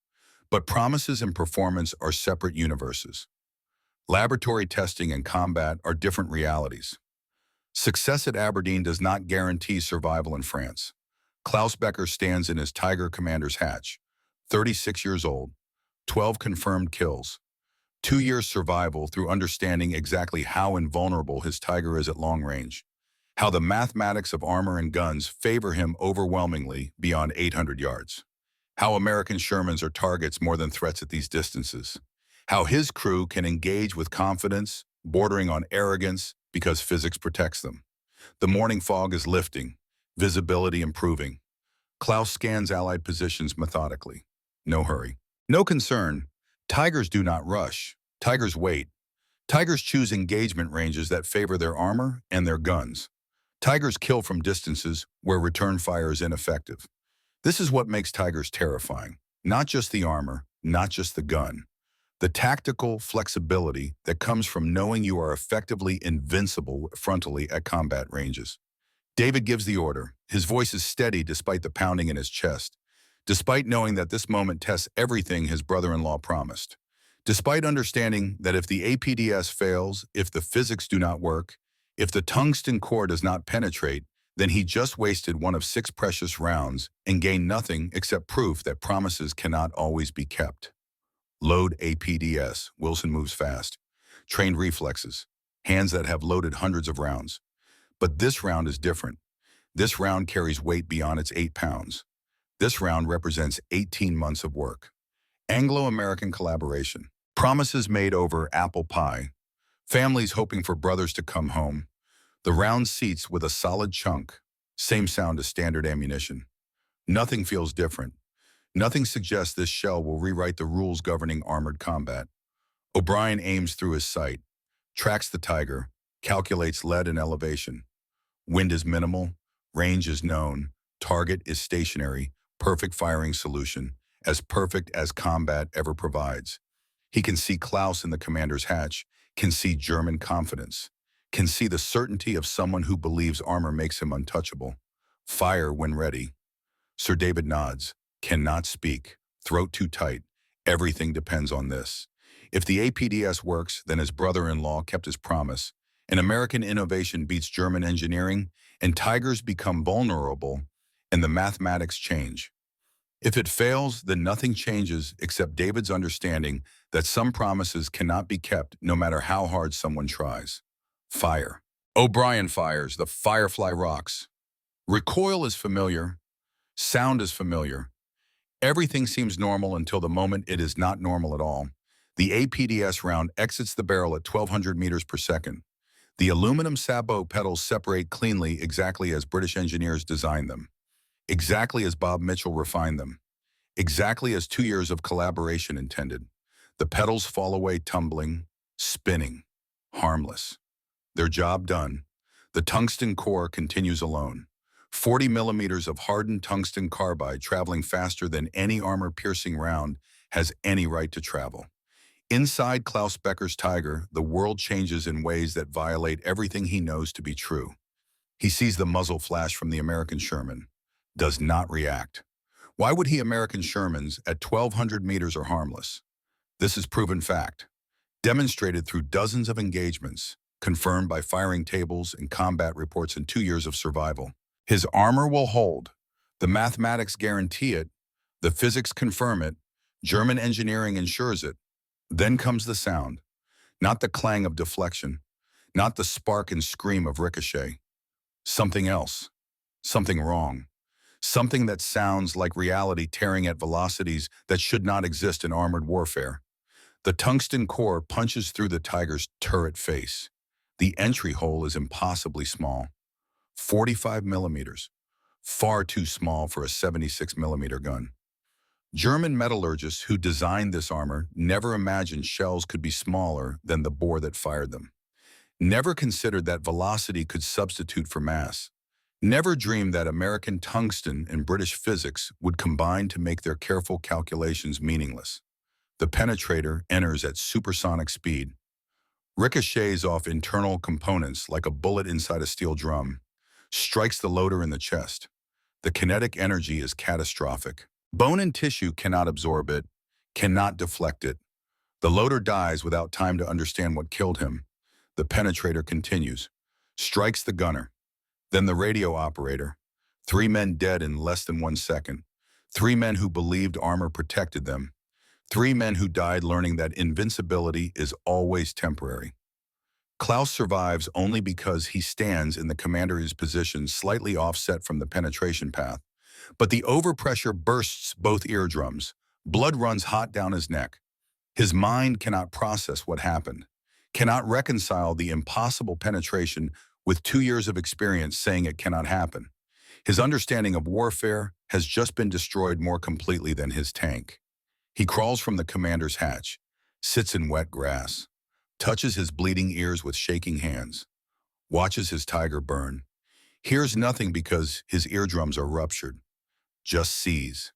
But promises and performance are separate universes. Laboratory testing and combat are different realities. Success at Aberdeen does not guarantee survival in France. Klaus Becker stands in his Tiger commander's hatch, 36 years old, 12 confirmed kills, 2 years survival through understanding exactly how invulnerable his Tiger is at long range, how the mathematics of armor and guns favor him overwhelmingly beyond 800 yards, how American Shermans are targets more than threats at these distances, how his crew can engage with confidence, bordering on arrogance because physics protects them. The morning fog is lifting, visibility improving. Klaus scans Allied positions methodically. No hurry. No concern. Tigers do not rush. Tigers wait. Tigers choose engagement ranges that favor their armor and their guns. Tigers kill from distances where return fire is ineffective. This is what makes tigers terrifying. Not just the armor, not just the gun. The tactical flexibility that comes from knowing you are effectively invincible frontally at combat ranges. David gives the order. His voice is steady despite the pounding in his chest, despite knowing that this moment tests everything his brother-in-law promised, despite understanding that if the APDS fails, if the physics do not work, If the tungsten core does not penetrate, then he just wasted one of 6 precious rounds and gained nothing except proof that promises cannot always be kept. Load APDS. Wilson moves fast. Trained reflexes. Hands that have loaded hundreds of rounds. But this round is different. This round carries weight beyond its 8 pounds. This round represents 18 months of work. Anglo-American collaboration. Promises made over apple pie. Families hoping for brothers to come home. The round seats with a solid chunk. Same sound as standard ammunition. Nothing feels different. Nothing suggests this shell will rewrite the rules governing armored combat. O'Brien aims through his sight, tracks the tiger, calculates lead and elevation. Wind is minimal, range is known, target is stationary, perfect firing solution, as perfect as combat ever provides. He can see Klaus in the commander's hatch, can see German confidence, can see the certainty of someone who believes armor makes him untouchable. Fire when ready. Sir David nods, cannot speak, throat too tight. Everything depends on this. If the APDS works, then his brother-in-law kept his promise. An American innovation beats German engineering, and tigers become vulnerable, and the mathematics change. If it fails, then nothing changes except David's understanding that some promises cannot be kept no matter how hard someone tries. Fire. O'Brien fires, the Firefly rocks. Recoil is familiar. Sound is familiar. Everything seems normal until the moment it is not normal at all. The APDS round exits the barrel at 1,200 meters per second. The aluminum sabot pedals separate cleanly exactly as British engineers designed them. Exactly as Bob Mitchell refined them. Exactly as 2 years of collaboration intended. The pedals fall away tumbling, spinning, harmless. Their job done. The tungsten core continues alone. 40 millimeters of hardened tungsten carbide traveling faster than any armor-piercing round has any right to travel. Inside Klaus Becker's Tiger, the world changes in ways that violate everything he knows to be true. He sees the muzzle flash from the American Sherman. Does not react. Why would he? American Shermans at 1,200 meters are harmless. This is proven fact. Demonstrated through dozens of engagements, confirmed by firing tables and combat reports in 2 years of survival. His armor will hold. The mathematics guarantee it. The physics confirm it. German engineering ensures it. Then comes the sound. Not the clang of deflection. Not the spark and scream of ricochet. Something else. Something wrong. Something that sounds like reality tearing at velocities that should not exist in armored warfare. The tungsten core punches through the tiger's turret face. The entry hole is impossibly small. 45 millimeters. Far too small for a 76 millimeter gun. German metallurgists who designed this armor never imagined shells could be smaller than the bore that fired them. Never considered that velocity could substitute for mass. Never dreamed that American tungsten and British physics would combine to make their careful calculations meaningless. The penetrator enters at supersonic speed. Ricochets off internal components like a bullet inside a steel drum. Strikes the loader in the chest. The kinetic energy is catastrophic. Bone and tissue cannot absorb it, cannot deflect it. The loader dies without time to understand what killed him. The penetrator continues. Strikes the gunner. Then the radio operator. 3 men dead in less than 1 second. 3 men who believed armor protected them. 3 men who died learning that invincibility is always temporary. Klaus survives only because he stands in the commander's position slightly offset from the penetration path. But the overpressure bursts both eardrums. Blood runs hot down his neck. His mind cannot process what happened, cannot reconcile the impossible penetration with 2 years of experience saying it cannot happen. His understanding of warfare has just been destroyed more completely than his tank. He crawls from the commander's hatch, sits in wet grass, touches his bleeding ears with shaking hands, watches his tiger burn, hears nothing because his eardrums are ruptured, just sees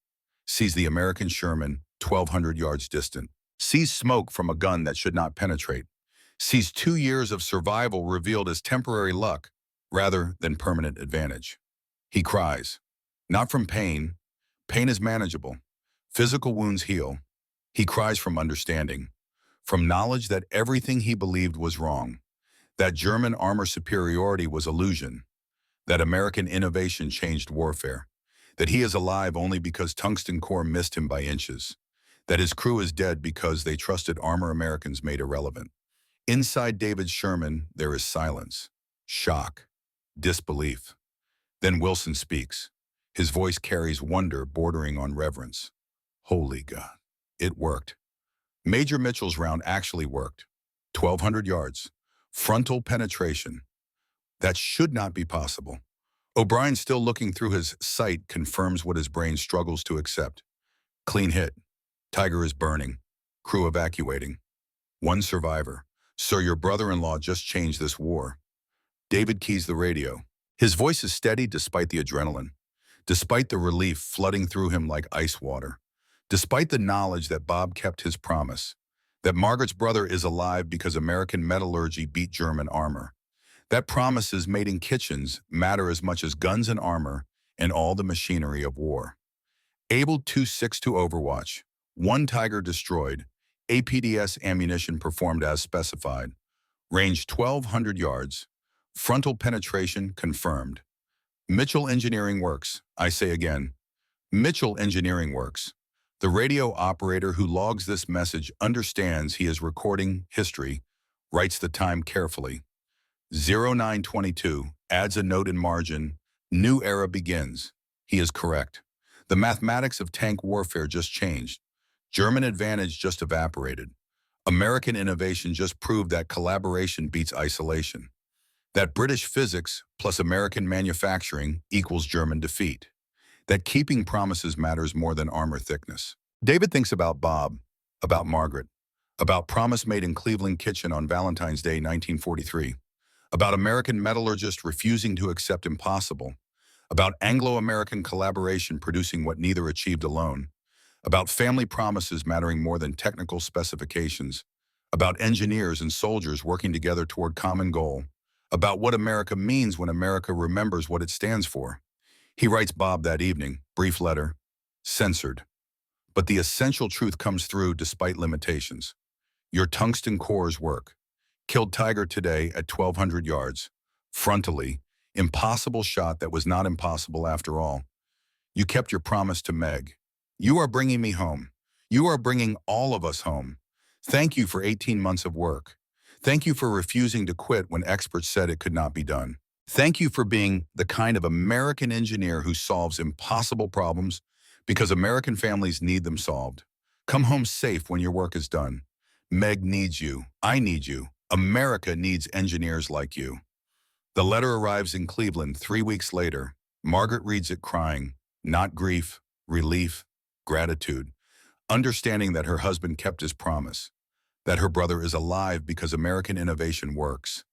the American Sherman 1,200 yards distant, sees smoke from a gun that should not penetrate, sees 2 years of survival revealed as temporary luck rather than permanent advantage. He cries, not from pain. Pain is manageable. Physical wounds heal. He cries from understanding, from knowledge that everything he believed was wrong, that German armor superiority was illusion, that American innovation changed warfare, that he is alive only because tungsten core missed him by inches, that his crew is dead because they trusted armor Americans made irrelevant. Inside David Sherman, there is silence, shock, disbelief. Then Wilson speaks. His voice carries wonder bordering on reverence. Holy God. It worked. Major Mitchell's round actually worked. 1,200 yards. Frontal penetration. That should not be possible. O'Brien, still looking through his sight, confirms what his brain struggles to accept. Clean hit. Tiger is burning. Crew evacuating. One survivor. Sir, your brother-in-law just changed this war. David keys the radio. His voice is steady despite the adrenaline, despite the relief flooding through him like ice water, despite the knowledge that Bob kept his promise, that Margaret's brother is alive because American metallurgy beat German armor. That promises made in kitchens matter as much as guns and armor and all the machinery of war. Able 2-6 to Overwatch. One Tiger destroyed. APDS ammunition performed as specified. Range 1,200 yards. Frontal penetration confirmed. Mitchell Engineering Works. I say again, Mitchell Engineering Works. The radio operator who logs this message understands he is recording history, writes the time carefully. 0922 adds a note in margin. New era begins. He is correct. The mathematics of tank warfare just changed. German advantage just evaporated. American innovation just proved that collaboration beats isolation. That British physics plus American manufacturing equals German defeat. That keeping promises matters more than armor thickness. David thinks about Bob, about Margaret, about promise made in Cleveland kitchen on Valentine's Day 1943, about American metallurgists refusing to accept impossible, about Anglo-American collaboration producing what neither achieved alone, about family promises mattering more than technical specifications, about engineers and soldiers working together toward common goal, about what America means when America remembers what it stands for. He writes Bob that evening, brief letter, censored. But the essential truth comes through despite limitations. Your tungsten cores work. Killed Tiger today at 1,200 yards. Frontally, impossible shot that was not impossible after all. You kept your promise to Meg. You are bringing me home. You are bringing all of us home. Thank you for 18 months of work. Thank you for refusing to quit when experts said it could not be done. Thank you for being the kind of American engineer who solves impossible problems because American families need them solved. Come home safe when your work is done. Meg needs you. I need you. America needs engineers like you. The letter arrives in Cleveland 3 weeks later. Margaret reads it crying, not grief, relief, gratitude, understanding that her husband kept his promise, that her brother is alive because American innovation works,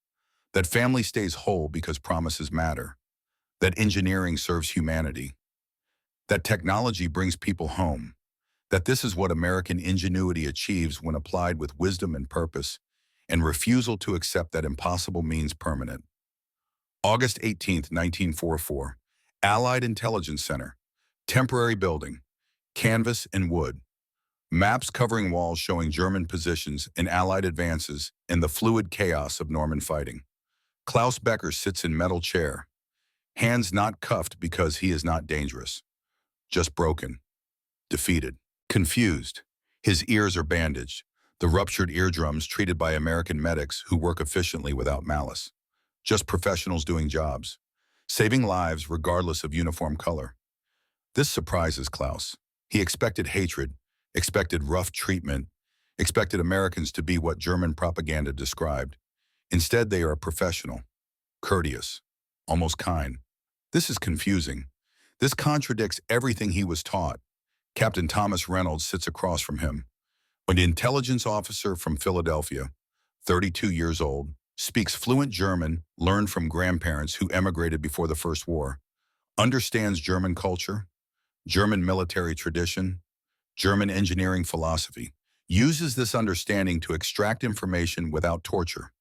that family stays whole because promises matter, that engineering serves humanity, that technology brings people home, that this is what American ingenuity achieves when applied with wisdom and purpose, and refusal to accept that impossible means permanent. August 18, 1944, Allied Intelligence Center, temporary building, canvas and wood. Maps covering walls showing German positions and Allied advances in the fluid chaos of Norman fighting. Klaus Becker sits in metal chair, hands not cuffed because he is not dangerous, just broken, defeated, confused. His ears are bandaged, the ruptured eardrums treated by American medics who work efficiently without malice. Just professionals doing jobs, saving lives regardless of uniform color. This surprises Klaus. He expected hatred, expected rough treatment, expected Americans to be what German propaganda described. Instead, they are professional, courteous, almost kind. This is confusing. This contradicts everything he was taught. Captain Thomas Reynolds sits across from him. An intelligence officer from Philadelphia, 32 years old, speaks fluent German, learned from grandparents who emigrated before the First War, understands German culture, German military tradition, German engineering philosophy, uses this understanding to extract information without torture,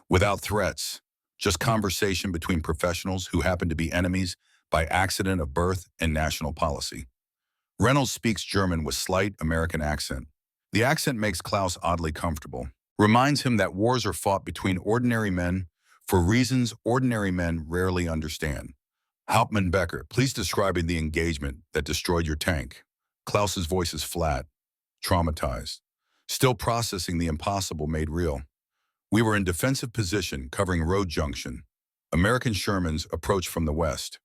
without threats, just conversation between professionals who happen to be enemies by accident of birth and national policy. Reynolds speaks German with slight American accent. The accent makes Klaus oddly comfortable, reminds him that wars are fought between ordinary men for reasons ordinary men rarely understand. Hauptmann Becker, please describe the engagement that destroyed your tank. Klaus's voice is flat, traumatized, still processing the impossible made real. We were in defensive position covering road junction. American Shermans approached from the west.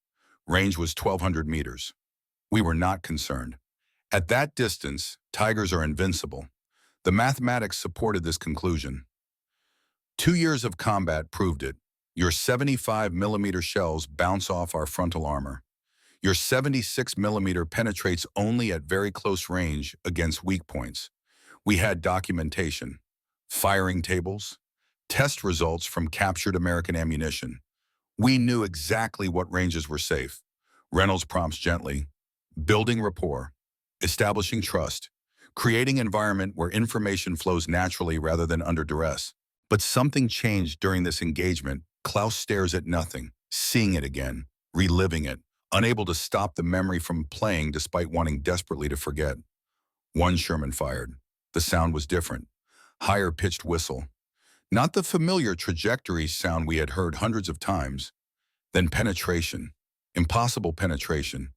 Range was 1,200 meters. We were not concerned. At that distance, Tigers are invincible. The mathematics supported this conclusion. 2 years of combat proved it. Your 75mm shells bounce off our frontal armor. Your 76mm penetrates only at very close range against weak points. We had documentation, firing tables, test results from captured American ammunition. We knew exactly what ranges were safe. Reynolds prompts gently, building rapport, establishing trust, creating environment where information flows naturally rather than under duress. But something changed during this engagement. Klaus stares at nothing, seeing it again, reliving it, unable to stop the memory from playing despite wanting desperately to forget. One Sherman fired. The sound was different. Higher-pitched whistle. Not the familiar trajectory sound we had heard hundreds of times. Then penetration. Impossible penetration.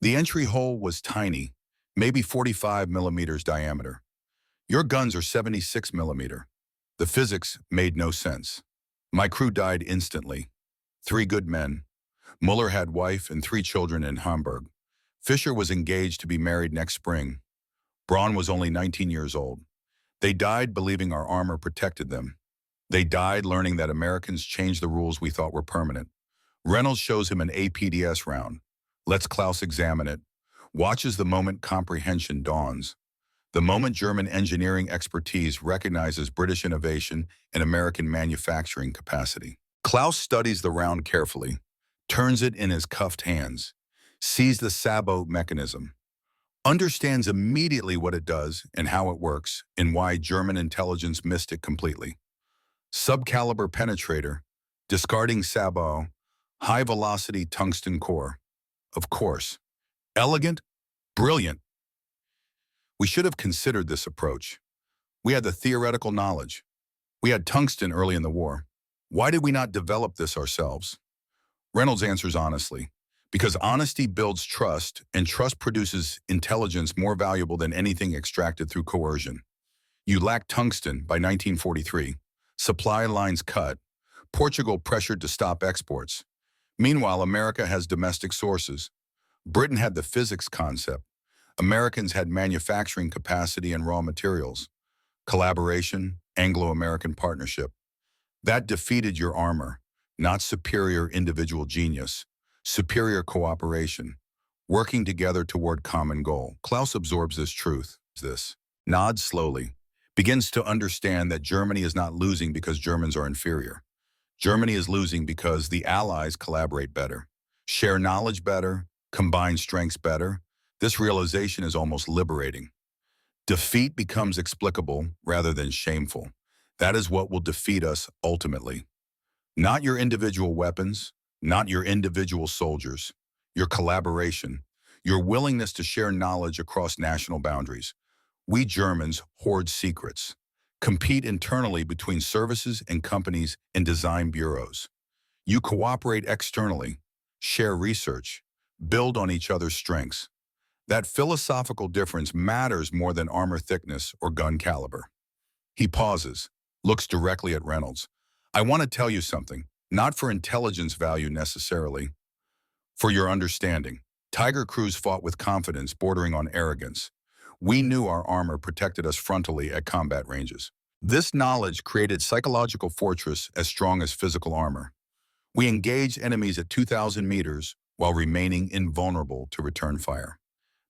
The entry hole was tiny, maybe 45mm diameter. Your guns are 76mm. The physics made no sense. My crew died instantly. 3 good men. Muller had wife and 3 children in Hamburg. Fischer was engaged to be married next spring. Braun was only 19 years old. They died believing our armor protected them. They died learning that Americans changed the rules we thought were permanent. Reynolds shows him an APDS round. Lets Klaus examine it. Watches the moment comprehension dawns. The moment German engineering expertise recognizes British innovation and American manufacturing capacity. Klaus studies the round carefully, turns it in his cuffed hands, sees the sabot mechanism, understands immediately what it does and how it works and why German intelligence missed it completely. Subcaliber penetrator, discarding sabot, high-velocity tungsten core. Of course. Elegant, brilliant. We should have considered this approach. We had the theoretical knowledge. We had tungsten early in the war. Why did we not develop this ourselves? Reynolds answers honestly, because honesty builds trust, and trust produces intelligence more valuable than anything extracted through coercion. You lack tungsten by 1943. Supply lines cut. Portugal pressured to stop exports. Meanwhile, America has domestic sources. Britain had the physics concept. Americans had manufacturing capacity and raw materials. Collaboration, Anglo-American partnership. That defeated your armor, not superior individual genius, superior cooperation, working together toward common goal. Klaus absorbs this truth, nods slowly, begins to understand that Germany is not losing because Germans are inferior. Germany is losing because the Allies collaborate better, share knowledge better, combine strengths better. This realization is almost liberating. Defeat becomes explicable rather than shameful. That is what will defeat us ultimately. Not your individual weapons, not your individual soldiers, your collaboration, your willingness to share knowledge across national boundaries. We Germans hoard secrets, compete internally between services and companies and design bureaus. You cooperate externally, share research, build on each other's strengths. That philosophical difference matters more than armor thickness or gun caliber. He pauses, looks directly at Reynolds. I want to tell you something, not for intelligence value necessarily, for your understanding. Tiger crews fought with confidence bordering on arrogance. We knew our armor protected us frontally at combat ranges. This knowledge created psychological fortress as strong as physical armor. We engaged enemies at 2,000 meters while remaining invulnerable to return fire.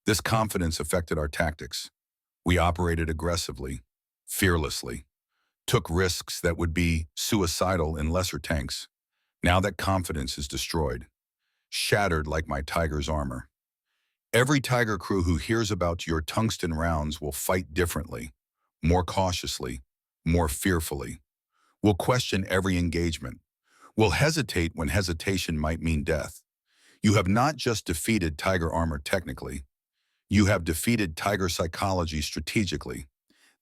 This confidence affected our tactics. We operated aggressively, fearlessly, took risks that would be suicidal in lesser tanks. Now that confidence is destroyed, shattered like my Tiger's armor. Every Tiger crew who hears about your tungsten rounds will fight differently, more cautiously, more fearfully. Will question every engagement. Will hesitate when hesitation might mean death. You have not just defeated Tiger armor technically. You have defeated Tiger psychology strategically.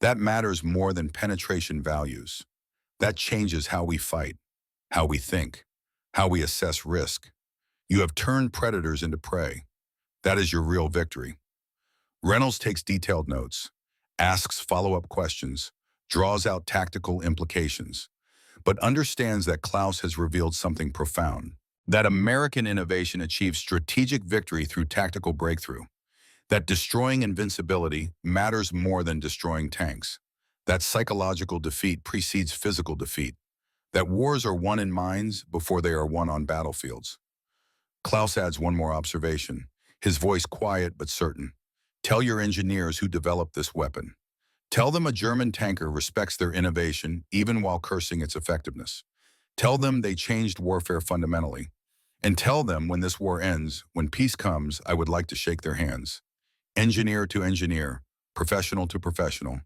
That matters more than penetration values. That changes how we fight. how we think, how we assess risk. You have turned predators into prey. That is your real victory. Reynolds takes detailed notes, asks follow-up questions, draws out tactical implications, but understands that Klaus has revealed something profound. That American innovation achieves strategic victory through tactical breakthrough. That destroying invincibility matters more than destroying tanks. That psychological defeat precedes physical defeat. That wars are won in minds before they are won on battlefields. Klaus adds one more observation, his voice quiet but certain. Tell your engineers who developed this weapon. Tell them a German tanker respects their innovation even while cursing its effectiveness. Tell them they changed warfare fundamentally. And tell them when this war ends, when peace comes, I would like to shake their hands. Engineer to engineer, professional to professional.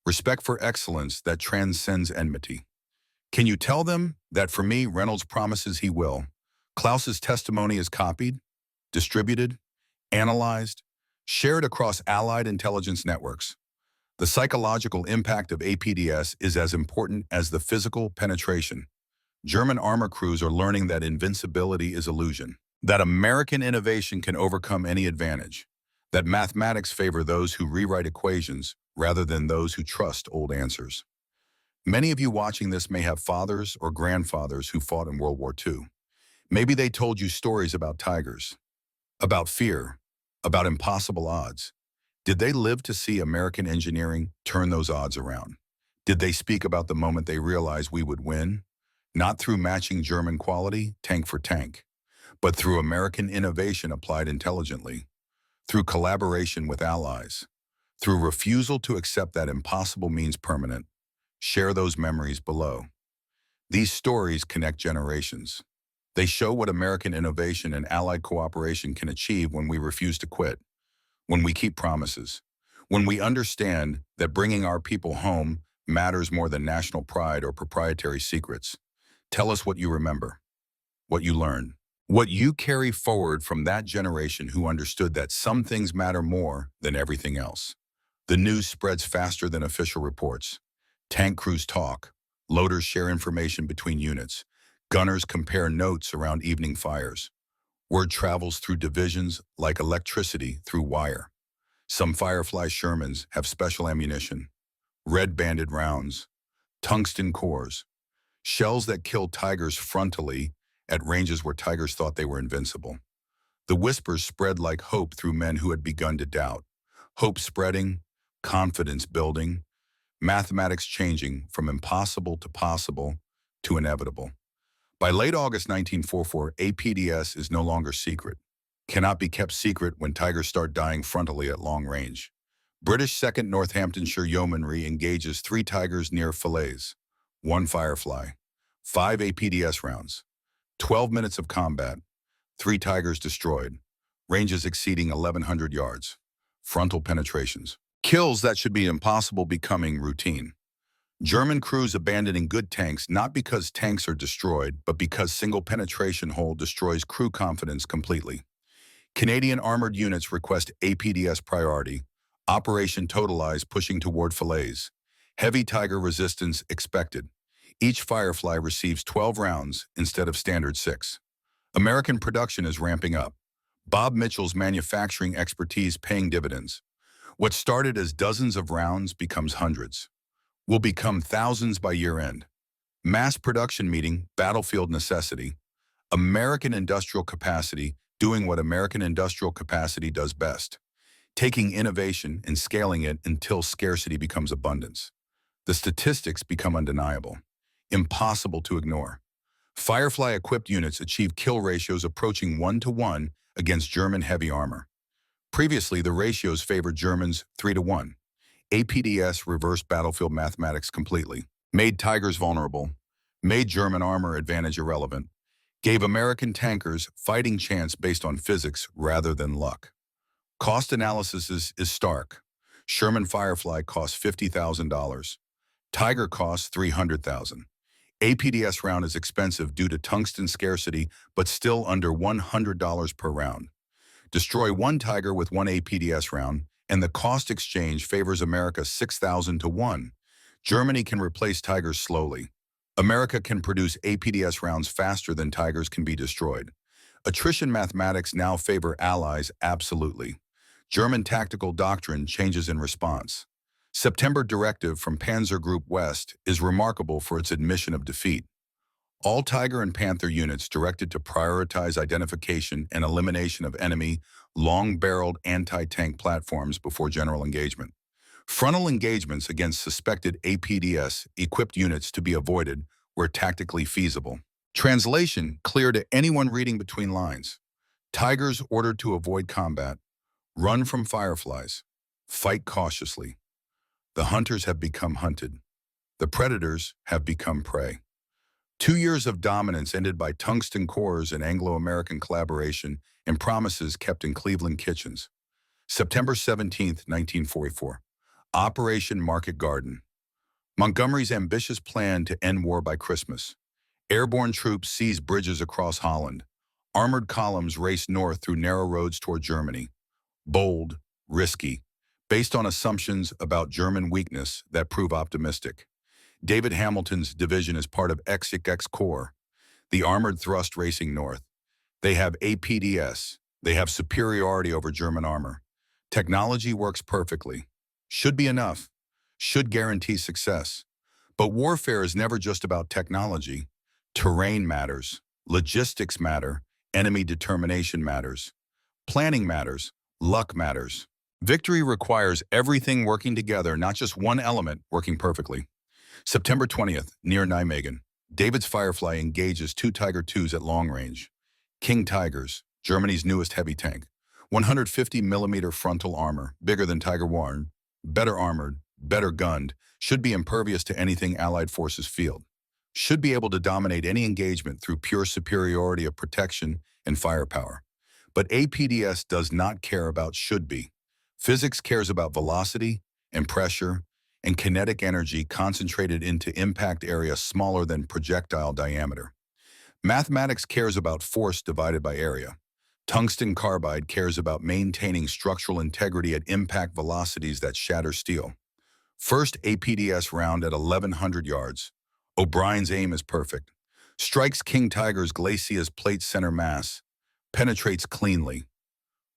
Respect for excellence that transcends enmity. Can you tell them that for me, Reynolds promises he will? Klaus's testimony is copied, distributed, analyzed, shared across allied intelligence networks. The psychological impact of APDS is as important as the physical penetration. German armor crews are learning that invincibility is illusion, that American innovation can overcome any advantage, that mathematics favor those who rewrite equations rather than those who trust old answers. Many of you watching this may have fathers or grandfathers who fought in World War II. Maybe they told you stories about tigers, about fear, about impossible odds. Did they live to see American engineering turn those odds around? Did they speak about the moment they realized we would win? Not through matching German quality, tank for tank, but through American innovation applied intelligently, through collaboration with allies, through refusal to accept that impossible means permanent. Share those memories below. These stories connect generations. They show what American innovation and allied cooperation can achieve when we refuse to quit, when we keep promises, when we understand that bringing our people home matters more than national pride or proprietary secrets. Tell us what you remember, what you learned, what you carry forward from that generation who understood that some things matter more than everything else. The news spreads faster than official reports. Tank crews talk, loaders share information between units, gunners compare notes around evening fires. Word travels through divisions like electricity through wire. Some Firefly Shermans have special ammunition, red-banded rounds, tungsten cores, shells that kill tigers frontally at ranges where tigers thought they were invincible. The whispers spread like hope through men who had begun to doubt. Hope spreading, confidence building, mathematics changing from impossible to possible to inevitable. By late August 1944, APDS is no longer secret. Cannot be kept secret when tigers start dying frontally at long range. British 2nd Northamptonshire Yeomanry engages 3 tigers near Falaise, 1 Firefly, 5 APDS rounds, 12 minutes of combat, 3 tigers destroyed, ranges exceeding 1,100 yards, frontal penetrations. Kills that should be impossible becoming routine. German crews abandoning good tanks not because tanks are destroyed, but because single penetration hole destroys crew confidence completely. Canadian armored units request APDS priority. Operation Totalize pushing toward Falaise. Heavy Tiger resistance expected. Each Firefly receives 12 rounds instead of standard 6. American production is ramping up. Bob Mitchell's manufacturing expertise paying dividends. What started as dozens of rounds becomes hundreds. Will become thousands by year-end. Mass production meeting, battlefield necessity. American industrial capacity doing what American industrial capacity does best. Taking innovation and scaling it until scarcity becomes abundance. The statistics become undeniable. Impossible to ignore. Firefly-equipped units achieve kill ratios approaching 1-to-1 against German heavy armor. Previously, the ratios favored Germans 3-to-1. APDS reversed battlefield mathematics completely, made tigers vulnerable, made German armor advantage irrelevant, gave American tankers fighting chance based on physics rather than luck. Cost analysis is stark. Sherman Firefly costs $50,000. Tiger costs $300,000. APDS round is expensive due to tungsten scarcity, but still under $100 per round. Destroy 1 Tiger with 1 APDS round, and the cost exchange favors America 6,000 to 1. Germany can replace Tigers slowly. America can produce APDS rounds faster than Tigers can be destroyed. Attrition mathematics now favor allies absolutely. German tactical doctrine changes in response. September directive from Panzer Group West is remarkable for its admission of defeat. All Tiger and Panther units directed to prioritize identification and elimination of enemy, long-barreled anti-tank platforms before general engagement. Frontal engagements against suspected APDS-equipped units to be avoided where tactically feasible. Translation clear to anyone reading between lines. Tigers ordered to avoid combat, run from fireflies, fight cautiously. The hunters have become hunted. The predators have become prey. 2 years of dominance ended by tungsten cores and Anglo-American collaboration and promises kept in Cleveland kitchens. September 17, 1944. Operation Market Garden. Montgomery's ambitious plan to end war by Christmas. Airborne troops seize bridges across Holland. Armored columns race north through narrow roads toward Germany. Bold, risky, based on assumptions about German weakness that prove optimistic. David Hamilton's division is part of XX Corps, the armored thrust racing north. They have APDS. They have superiority over German armor. Technology works perfectly. Should be enough. Should guarantee success. But warfare is never just about technology. Terrain matters. Logistics matter. Enemy determination matters. Planning matters. Luck matters. Victory requires everything working together, not just one element working perfectly. September 20th, near Nijmegen. David's Firefly engages 2 Tiger IIs at long range. King Tigers, Germany's newest heavy tank. 150mm frontal armor, bigger than Tiger I, better armored, better gunned, should be impervious to anything Allied forces field. Should be able to dominate any engagement through pure superiority of protection and firepower. But APDS does not care about should be. Physics cares about velocity and pressure and kinetic energy concentrated into impact area smaller than projectile diameter. Mathematics cares about force divided by area. Tungsten carbide cares about maintaining structural integrity at impact velocities that shatter steel. First APDS round at 1,100 yards. O'Brien's aim is perfect. Strikes King Tiger's glacis plate center mass. Penetrates cleanly.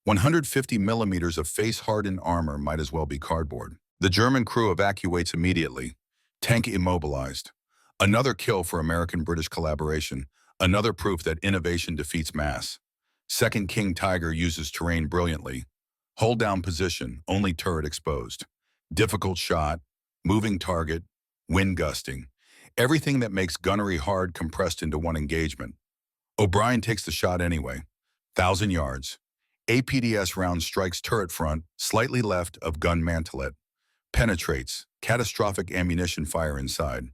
150mm of face-hardened armor might as well be cardboard. The German crew evacuates immediately. Tank immobilized. Another kill for American-British collaboration. Another proof that innovation defeats mass. Second King Tiger uses terrain brilliantly. Hold down position, only turret exposed. Difficult shot, moving target, wind gusting. Everything that makes gunnery hard compressed into one engagement. O'Brien takes the shot anyway. 1,000 yards. APDS round strikes turret front, slightly left of gun mantelet. Penetrates. Catastrophic ammunition fire inside.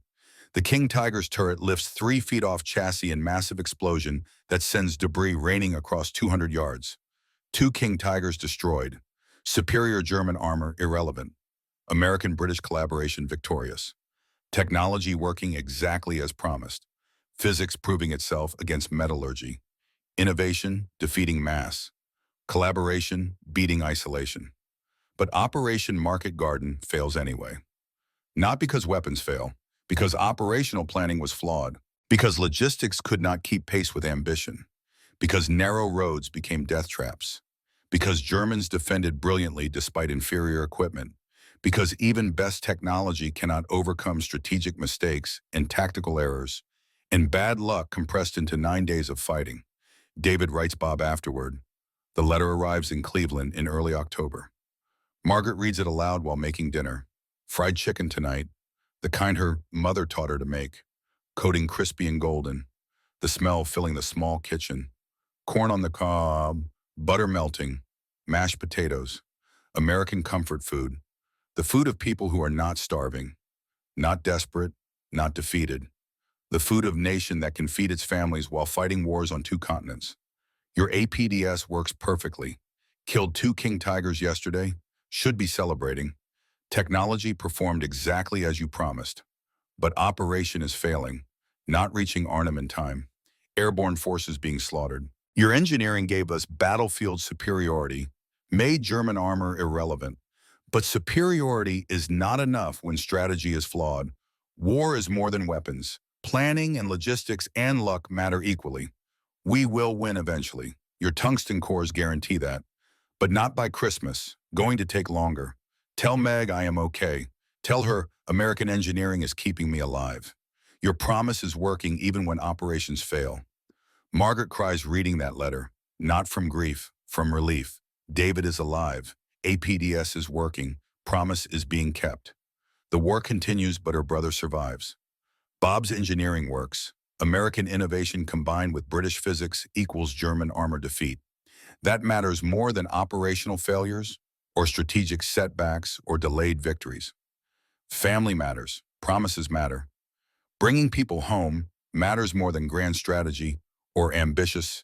The King Tiger's turret lifts 3 feet off chassis in massive explosion that sends debris raining across 200 yards. 2 King Tigers destroyed. Superior German armor irrelevant. American-British collaboration victorious. Technology working exactly as promised. Physics proving itself against metallurgy. Innovation defeating mass. Collaboration beating isolation. But Operation Market Garden fails anyway. Not because weapons fail, because operational planning was flawed, because logistics could not keep pace with ambition, because narrow roads became death traps, because Germans defended brilliantly despite inferior equipment, because even best technology cannot overcome strategic mistakes and tactical errors, and bad luck compressed into 9 days of fighting. David writes Bob afterward. The letter arrives in Cleveland in early October. Margaret reads it aloud while making dinner. Fried chicken tonight, the kind her mother taught her to make, coating crispy and golden, the smell filling the small kitchen, corn on the cob, butter melting, mashed potatoes, American comfort food, the food of people who are not starving, not desperate, not defeated, the food of nation that can feed its families while fighting wars on 2 continents. Your APDS works perfectly. Killed 2 King Tigers yesterday, should be celebrating. Technology performed exactly as you promised. But operation is failing, not reaching Arnhem in time. Airborne forces being slaughtered. Your engineering gave us battlefield superiority, made German armor irrelevant. But superiority is not enough when strategy is flawed. War is more than weapons. Planning and logistics and luck matter equally. We will win eventually. Your tungsten cores guarantee that. But not by Christmas. Going to take longer. Tell Meg I am okay. Tell her American engineering is keeping me alive. Your promise is working even when operations fail. Margaret cries reading that letter. Not from grief, from relief. David is alive. APDS is working. Promise is being kept. The war continues, but her brother survives. Bob's engineering works. American innovation combined with British physics equals German armor defeat. That matters more than operational failures or strategic setbacks or delayed victories. Family matters. Promises matter. Bringing people home matters more than grand strategy or ambitious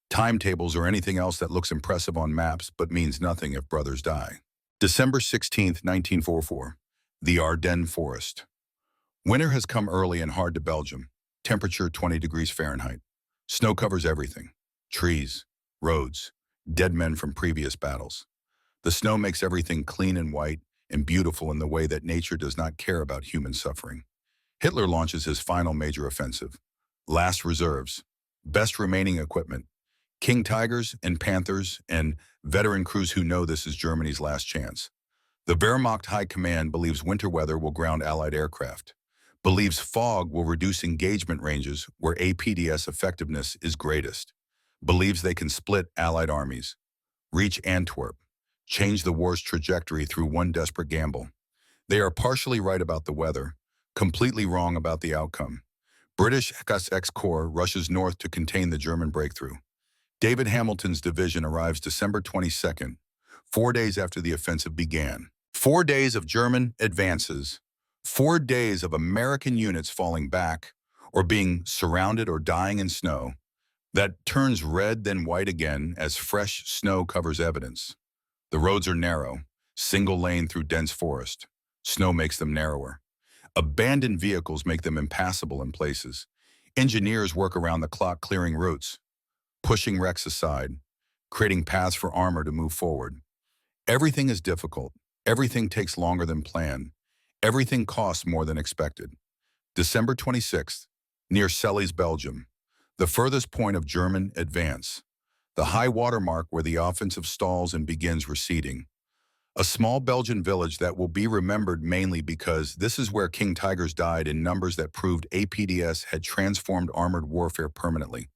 timetables or anything else that looks impressive on maps but means nothing if brothers die. December 16, 1944. The Ardennes Forest. Winter has come early and hard to Belgium. Temperature 20 degrees Fahrenheit. Snow covers everything. Trees, roads, dead men from previous battles. The snow makes everything clean and white and beautiful in the way that nature does not care about human suffering. Hitler launches his final major offensive. Last reserves. Best remaining equipment. King Tigers and Panthers and veteran crews who know this is Germany's last chance. The Wehrmacht High Command believes winter weather will ground Allied aircraft. Believes fog will reduce engagement ranges where APDS effectiveness is greatest. Believes they can split Allied armies. Reach Antwerp. Change the war's trajectory through one desperate gamble. They are partially right about the weather, completely wrong about the outcome. British SS Corps rushes north to contain the German breakthrough. David Hamilton's division arrives December 22nd, 4 days after the offensive began. 4 days of German advances, 4 days of American units falling back or being surrounded or dying in snow that turns red then white again as fresh snow covers evidence. The roads are narrow, single lane through dense forest. Snow makes them narrower. Abandoned vehicles make them impassable in places. Engineers work around the clock clearing routes, pushing wrecks aside, creating paths for armor to move forward. Everything is difficult. Everything takes longer than planned. Everything costs more than expected. December 26th, near Selles, Belgium, the furthest point of German advance. The high water mark where the offensive stalls and begins receding. A small Belgian village that will be remembered mainly because this is where King Tigers died in numbers that proved APDS had transformed armored warfare permanently.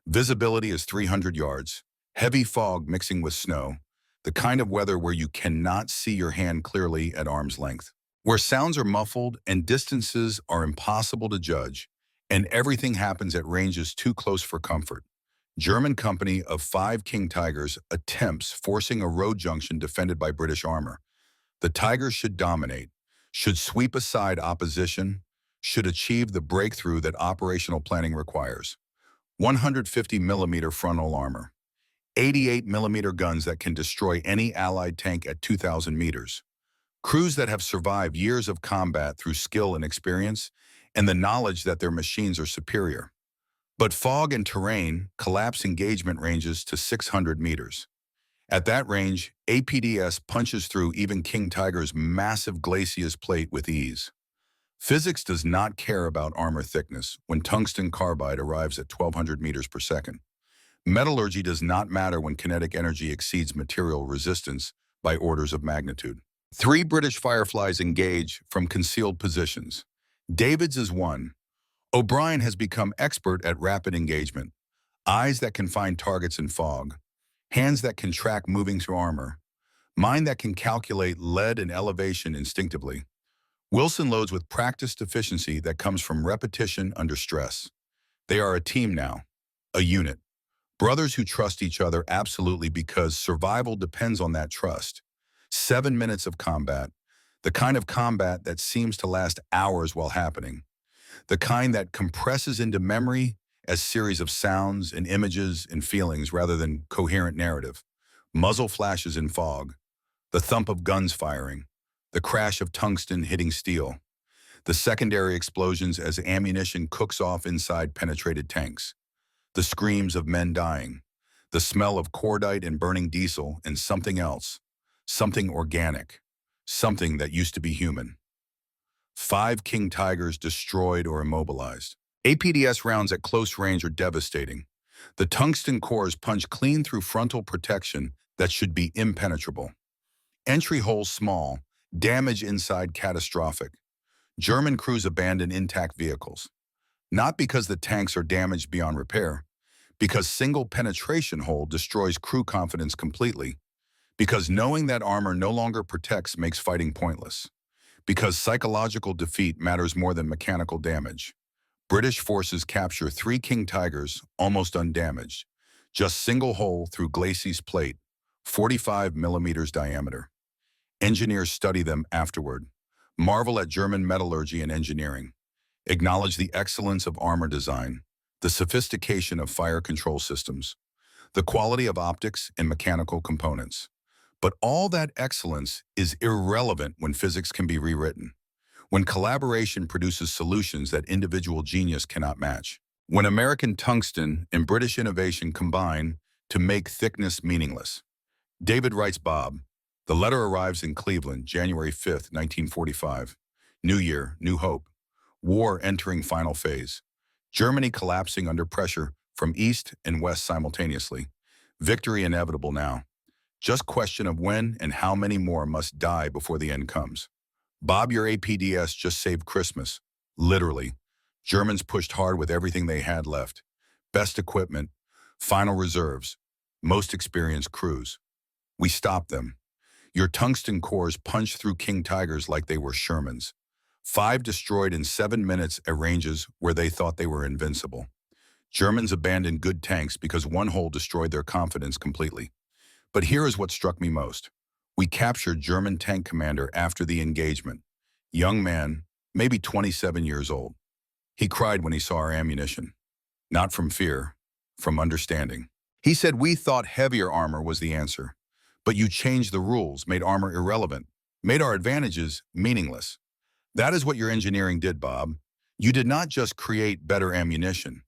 Visibility is 300 yards, heavy fog mixing with snow, the kind of weather where you cannot see your hand clearly at arm's length, where sounds are muffled and distances are impossible to judge, and everything happens at ranges too close for comfort. German company of 5 King Tigers attempts forcing a road junction defended by British armor. The Tigers should dominate, should sweep aside opposition, should achieve the breakthrough that operational planning requires. 150mm frontal armor, 88mm guns that can destroy any Allied tank at 2,000 meters. Crews that have survived years of combat through skill and experience and the knowledge that their machines are superior. But fog and terrain collapse engagement ranges to 600 meters. At that range, APDS punches through even King Tiger's massive glacis plate with ease. Physics does not care about armor thickness when tungsten carbide arrives at 1,200 meters per second. Metallurgy does not matter when kinetic energy exceeds material resistance by orders of magnitude. 3 British Fireflies engage from concealed positions. David's is one. O'Brien has become expert at rapid engagement. Eyes that can find targets in fog. Hands that can track moving through armor. Mind that can calculate lead and elevation instinctively. Wilson loads with practiced efficiency that comes from repetition under stress. They are a team now, a unit. Brothers who trust each other absolutely because survival depends on that trust. 7 minutes of combat, the kind of combat that seems to last hours while happening. The kind that compresses into memory as series of sounds and images and feelings rather than coherent narrative. Muzzle flashes in fog, the thump of guns firing, the crash of tungsten hitting steel, the secondary explosions as ammunition cooks off inside penetrated tanks, the screams of men dying, the smell of cordite and burning diesel and something else, something organic, something that used to be human. 5 King Tigers destroyed or immobilized. APDS rounds at close range are devastating. The tungsten cores punch clean through frontal protection that should be impenetrable. Entry hole small, damage inside catastrophic. German crews abandon intact vehicles. Not because the tanks are damaged beyond repair, because single penetration hole destroys crew confidence completely, because knowing that armor no longer protects makes fighting pointless, because psychological defeat matters more than mechanical damage. British forces capture 3 King Tigers almost undamaged, just single hole through glacis plate, 45 millimeters diameter. Engineers study them afterward, marvel at German metallurgy and engineering, acknowledge the excellence of armor design, the sophistication of fire control systems, the quality of optics and mechanical components. But all that excellence is irrelevant when physics can be rewritten, when collaboration produces solutions that individual genius cannot match, when American tungsten and British innovation combine to make thickness meaningless. David writes Bob. The letter arrives in Cleveland, January 5th, 1945. New year, new hope. War entering final phase. Germany collapsing under pressure from east and west simultaneously. Victory inevitable now. Just question of when and how many more must die before the end comes. Bob, your APDS just saved Christmas. Literally. Germans pushed hard with everything they had left. Best equipment, final reserves, most experienced crews. We stopped them. Your tungsten cores punched through King Tigers like they were Shermans. 5 destroyed in 7 minutes at ranges where they thought they were invincible. Germans abandoned good tanks because one hole destroyed their confidence completely. But here is what struck me most. We captured German tank commander after the engagement. Young man, maybe 27 years old. He cried when he saw our ammunition. Not from fear, from understanding. He said we thought heavier armor was the answer. But you changed the rules, made armor irrelevant, made our advantages meaningless. That is what your engineering did, Bob. You did not just create better ammunition.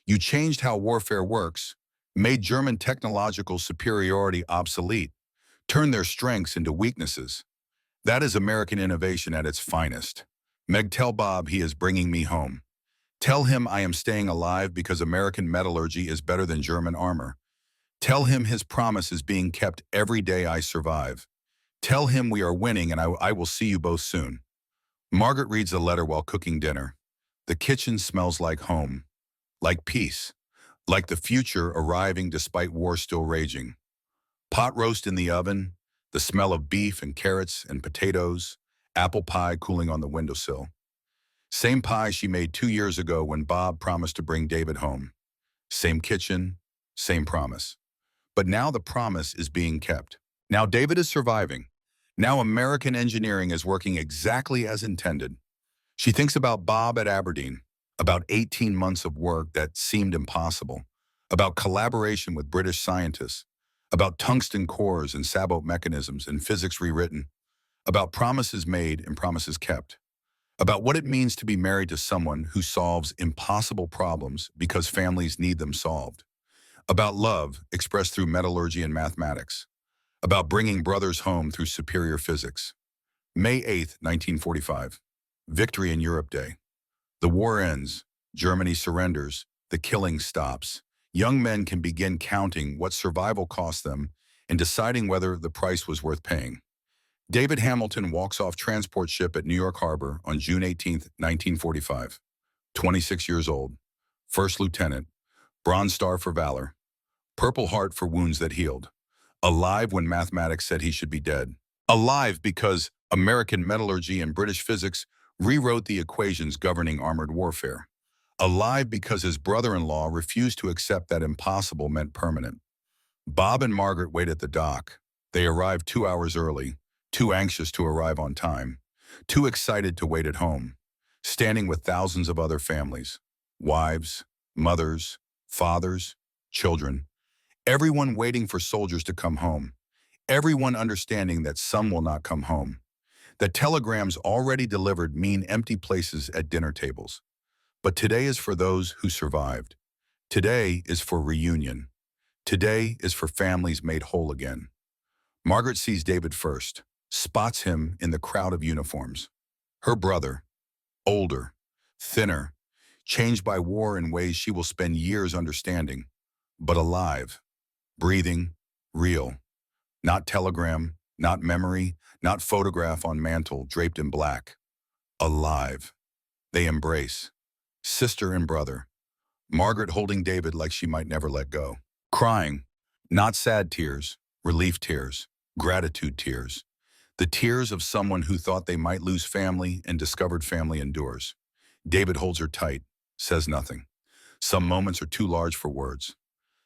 You changed how warfare works, made German technological superiority obsolete, turned their strengths into weaknesses. That is American innovation at its finest. Meg, tell Bob he is bringing me home. Tell him I am staying alive because American metallurgy is better than German armor. Tell him his promise is being kept every day I survive. Tell him we are winning and I will see you both soon. Margaret reads the letter while cooking dinner. The kitchen smells like home, like peace, like the future arriving despite war still raging. Pot roast in the oven, the smell of beef and carrots and potatoes, apple pie cooling on the windowsill. Same pie she made 2 years ago when Bob promised to bring David home. Same kitchen, same promise. But now the promise is being kept. Now David is surviving. Now American engineering is working exactly as intended. She thinks about Bob at Aberdeen, about 18 months of work that seemed impossible, about collaboration with British scientists, about tungsten cores and sabot mechanisms and physics rewritten, about promises made and promises kept, about what it means to be married to someone who solves impossible problems because families need them solved, about love expressed through metallurgy and mathematics, about bringing brothers home through superior physics. May 8th, 1945. Victory in Europe Day. The war ends. Germany surrenders. The killing stops. Young men can begin counting what survival cost them and deciding whether the price was worth paying. David Hamilton walks off transport ship at New York Harbor on June 18th, 1945. 26 years old. First lieutenant. Bronze Star for valor. Purple Heart for wounds that healed. Alive when mathematics said he should be dead. Alive because American metallurgy and British physics rewrote the equations governing armored warfare. Alive because his brother-in-law refused to accept that impossible meant permanent. Bob and Margaret wait at the dock. They arrived 2 hours early, too anxious to arrive on time, too excited to wait at home, standing with thousands of other families, wives, mothers, fathers, children, everyone waiting for soldiers to come home, everyone understanding that some will not come home, that telegrams already delivered mean empty places at dinner tables. But today is for those who survived. Today is for reunion. Today is for families made whole again. Margaret sees David first, spots him in the crowd of uniforms. Her brother, older, thinner, changed by war in ways she will spend years understanding, but alive, breathing, real. Not telegram, not memory, not photograph on mantle draped in black. Alive. They embrace. Sister and brother. Margaret holding David like she might never let go. Crying. Not sad tears, relief tears, gratitude tears. The tears of someone who thought they might lose family and discovered family endures. David holds her tight, says nothing. Some moments are too large for words.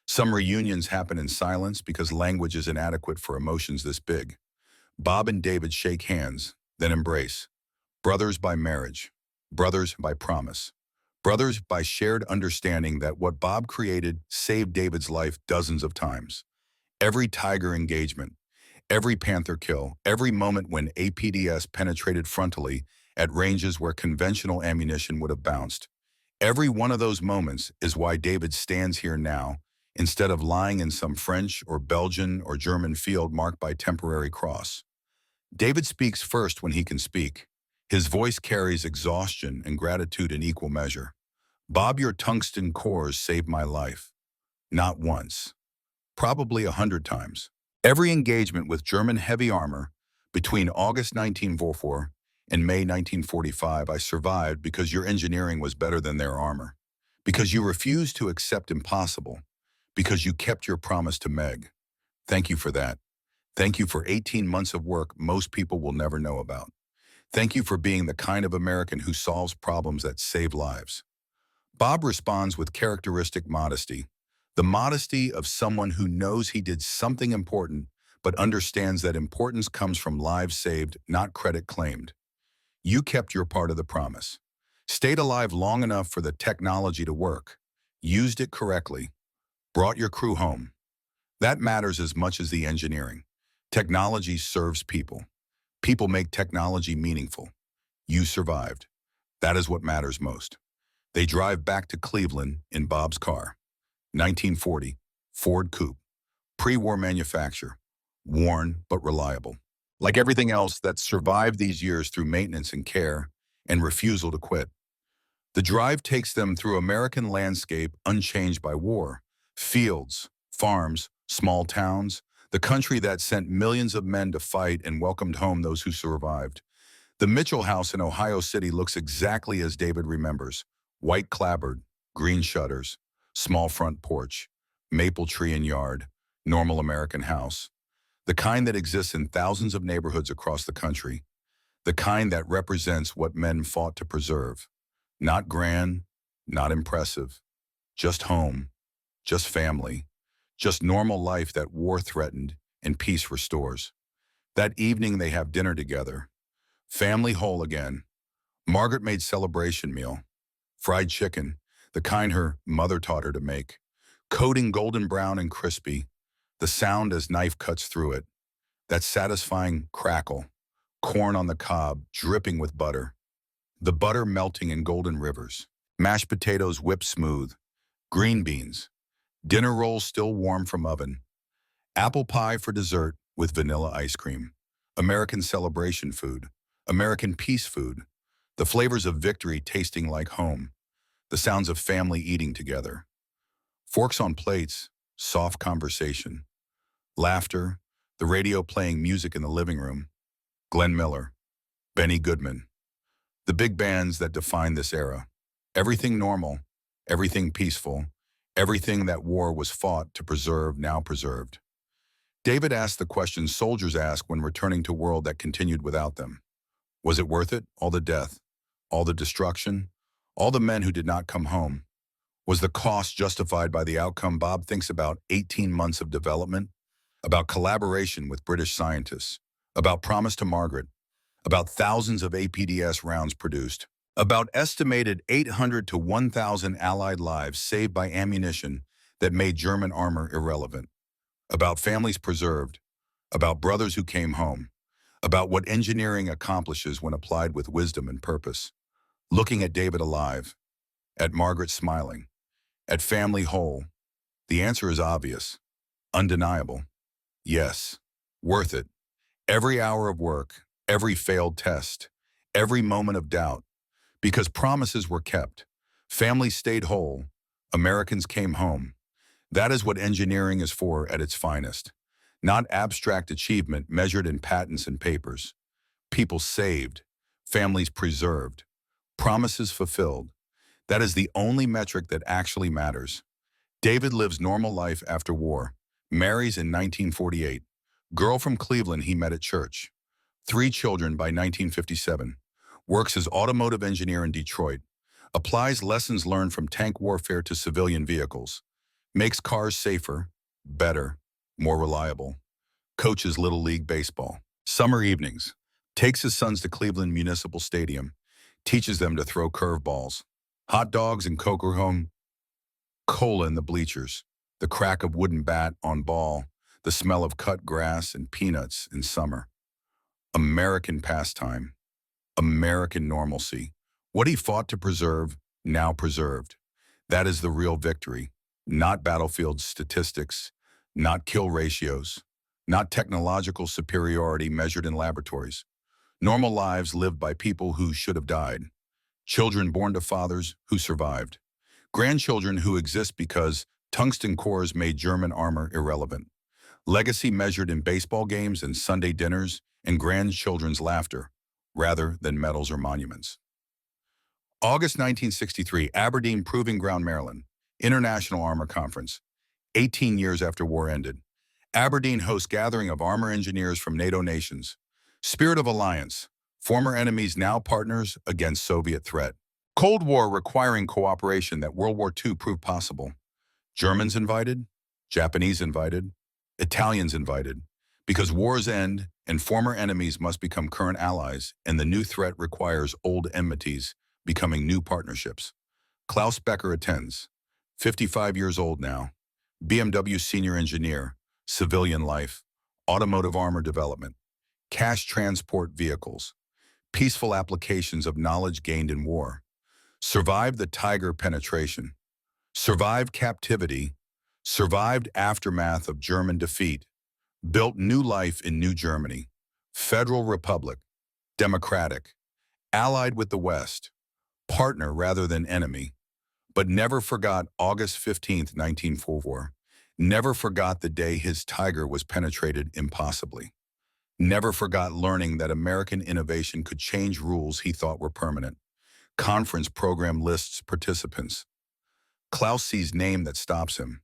Some reunions happen in silence because language is inadequate for emotions this big. Bob and David shake hands, then embrace. Brothers by marriage. Brothers by promise. Brothers by shared understanding that what Bob created saved David's life dozens of times. Every tiger engagement, every panther kill, every moment when APDS penetrated frontally at ranges where conventional ammunition would have bounced. Every one of those moments is why David stands here now, instead of lying in some French or Belgian or German field marked by temporary cross. David speaks first when he can speak. His voice carries exhaustion and gratitude in equal measure. Bob, your tungsten cores saved my life. Not once. Probably 100 times. Every engagement with German heavy armor between August 1944 and May 1945 I survived because your engineering was better than their armor. Because you refused to accept impossible. Because you kept your promise to Meg. Thank you for that. Thank you for 18 months of work most people will never know about. Thank you for being the kind of American who solves problems that save lives. Bob responds with characteristic modesty, the modesty of someone who knows he did something important, but understands that importance comes from lives saved, not credit claimed. You kept your part of the promise. Stayed alive long enough for the technology to work. Used it correctly. Brought your crew home. That matters as much as the engineering. Technology serves people. People make technology meaningful. You survived. That is what matters most. They drive back to Cleveland in Bob's car. 1940, Ford Coupe. Pre-war manufacture. Worn but reliable. Like everything else that survived these years through maintenance and care and refusal to quit. The drive takes them through American landscape unchanged by war. Fields, farms, small towns, the country that sent millions of men to fight and welcomed home those who survived. The Mitchell house in Ohio City looks exactly as David remembers. White clapboard, green shutters, small front porch, maple tree and yard, normal American house. The kind that exists in thousands of neighborhoods across the country. The kind that represents what men fought to preserve. Not grand, not impressive. Just home, just family, just normal life that war threatened and peace restores. That evening they have dinner together. Family whole again. Margaret made celebration meal. Fried chicken, the kind her mother taught her to make. Coating golden brown and crispy. The sound as knife cuts through it. That satisfying crackle. Corn on the cob, dripping with butter. The butter melting in golden rivers. Mashed potatoes whipped smooth. Green beans. Dinner rolls still warm from oven. Apple pie for dessert with vanilla ice cream. American celebration food. American peace food. The flavors of victory tasting like home. The sounds of family eating together. Forks on plates, soft conversation. Laughter, the radio playing music in the living room. Glenn Miller, Benny Goodman. The big bands that define this era. Everything normal, everything peaceful, everything that war was fought to preserve now preserved. David asked the question soldiers ask when returning to a world that continued without them. Was it worth it? All the death, all the destruction, all the men who did not come home. Was the cost justified by the outcome? Bob thinks about 18 months of development, about collaboration with British scientists, about promise to Margaret, about thousands of APDS rounds produced, about estimated 800 to 1,000 Allied lives saved by ammunition that made German armor irrelevant, about families preserved, about brothers who came home, about what engineering accomplishes when applied with wisdom and purpose. Looking at David alive, at Margaret smiling, at family whole, the answer is obvious, undeniable. Yes, worth it. Every hour of work, every failed test, every moment of doubt, Because promises were kept. Families stayed whole. Americans came home. That is what engineering is for at its finest. Not abstract achievement measured in patents and papers. People saved. Families preserved. Promises fulfilled. That is the only metric that actually matters. David lives normal life after war. Marries in 1948. Girl from Cleveland he met at church. 3 children by 1957. Works as automotive engineer in Detroit. Applies lessons learned from tank warfare to civilian vehicles. Makes cars safer, better, more reliable. Coaches Little League Baseball. Summer evenings. Takes his sons to Cleveland Municipal Stadium. Teaches them to throw curveballs. Hot dogs and Coca-Cola, cola in the bleachers. The crack of wooden bat on ball. The smell of cut grass and peanuts in summer. American pastime. American normalcy. What he fought to preserve, now preserved. That is the real victory. Not battlefield statistics, not kill ratios, not technological superiority measured in laboratories. Normal lives lived by people who should have died. Children born to fathers who survived. Grandchildren who exist because tungsten cores made German armor irrelevant. Legacy measured in baseball games and Sunday dinners and grandchildren's laughter, rather than medals or monuments. August 1963, Aberdeen Proving Ground, Maryland. International Armor Conference. 18 years after war ended. Aberdeen hosts gathering of armor engineers from NATO nations. Spirit of alliance. Former enemies now partners against Soviet threat. Cold War requiring cooperation that World War II proved possible. Germans invited. Japanese invited. Italians invited. Because wars end and former enemies must become current allies, and the new threat requires old enmities becoming new partnerships. Klaus Becker attends. 55 years old now. BMW senior engineer. Civilian life. Automotive armor development. Cash transport vehicles. Peaceful applications of knowledge gained in war. Survived the Tiger penetration. Survived captivity. Survived aftermath of German defeat. Built new life in New Germany. Federal Republic. Democratic. Allied with the West. Partner rather than enemy. But never forgot August 15th, 1944. Never forgot the day his Tiger was penetrated impossibly. Never forgot learning that American innovation could change rules he thought were permanent. Conference program lists participants. Klaus sees name that stops him.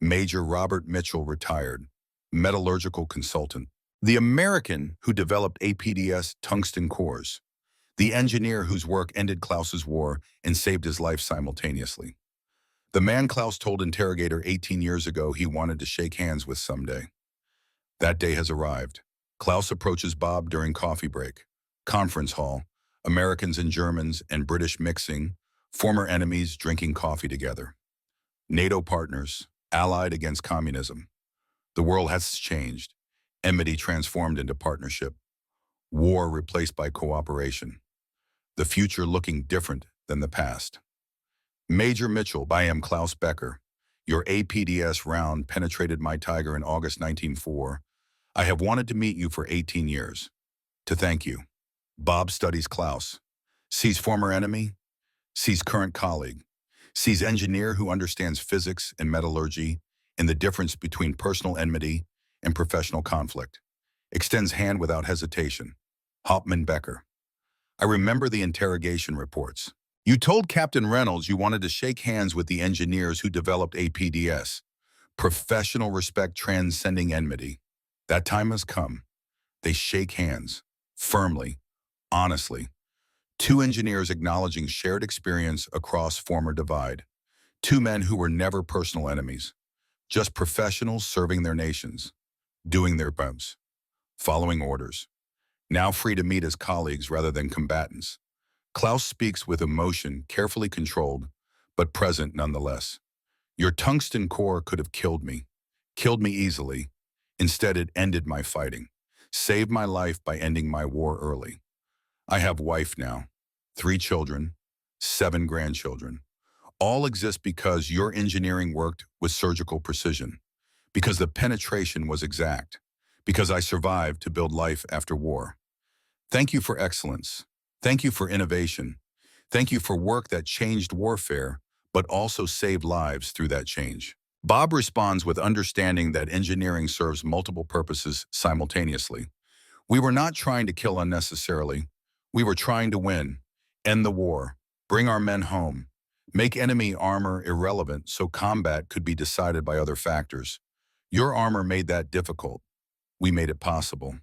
Major Robert Mitchell, retired. Metallurgical consultant. The American who developed APDS tungsten cores. The engineer whose work ended Klaus's war and saved his life simultaneously. The man Klaus told interrogator 18 years ago he wanted to shake hands with someday. That day has arrived. Klaus approaches Bob during coffee break. Conference hall. Americans and Germans and British mixing. Former enemies drinking coffee together. NATO partners, allied against communism. The world has changed. Enmity transformed into partnership. War replaced by cooperation. The future looking different than the past. Major Mitchell by M. Klaus Becker. Your APDS round penetrated my Tiger in August 1904. I have wanted to meet you for 18 years. To thank you. Bob studies Klaus. Sees former enemy. Sees current colleague. Sees engineer who understands physics and metallurgy and the difference between personal enmity and professional conflict. Extends hand without hesitation. Hauptmann Becker. I remember the interrogation reports. You told Captain Reynolds you wanted to shake hands with the engineers who developed APDS. Professional respect transcending enmity. That time has come. They shake hands. Firmly. Honestly. 2 engineers acknowledging shared experience across former divide. 2 men who were never personal enemies. Just professionals serving their nations. Doing their best. Following orders. Now free to meet as colleagues rather than combatants. Klaus speaks with emotion, carefully controlled, but present nonetheless. Your tungsten core could have killed me easily. Instead, it ended my fighting, saved my life by ending my war early. I have wife now, 3 children, 7 grandchildren. All exist because your engineering worked with surgical precision, because the penetration was exact, because I survived to build life after war. Thank you for excellence. Thank you for innovation. Thank you for work that changed warfare, but also saved lives through that change. Bob responds with understanding that engineering serves multiple purposes simultaneously. We were not trying to kill unnecessarily. We were trying to win, end the war, bring our men home, make enemy armor irrelevant so combat could be decided by other factors. Your armor made that difficult. We made it possible.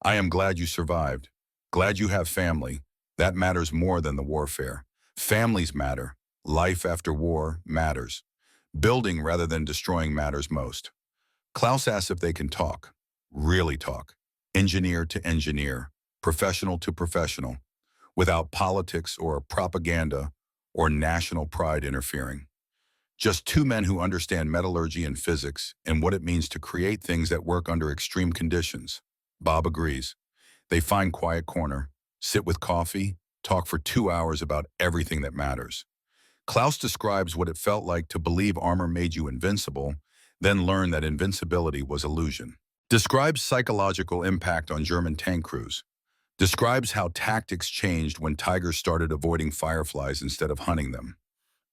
I am glad you survived. Glad you have family. That matters more than the warfare. Families matter. Life after war matters. Building rather than destroying matters most. Klaus asks if they can talk. Really talk. Engineer to engineer. Professional to professional. Without politics or propaganda or national pride interfering. Just two men who understand metallurgy and physics and what it means to create things that work under extreme conditions. Bob agrees. They find quiet corner, sit with coffee, talk for 2 hours about everything that matters. Klaus describes what it felt like to believe armor made you invincible, then learn that invincibility was illusion. Describes psychological impact on German tank crews. Describes how tactics changed when tigers started avoiding fireflies instead of hunting them.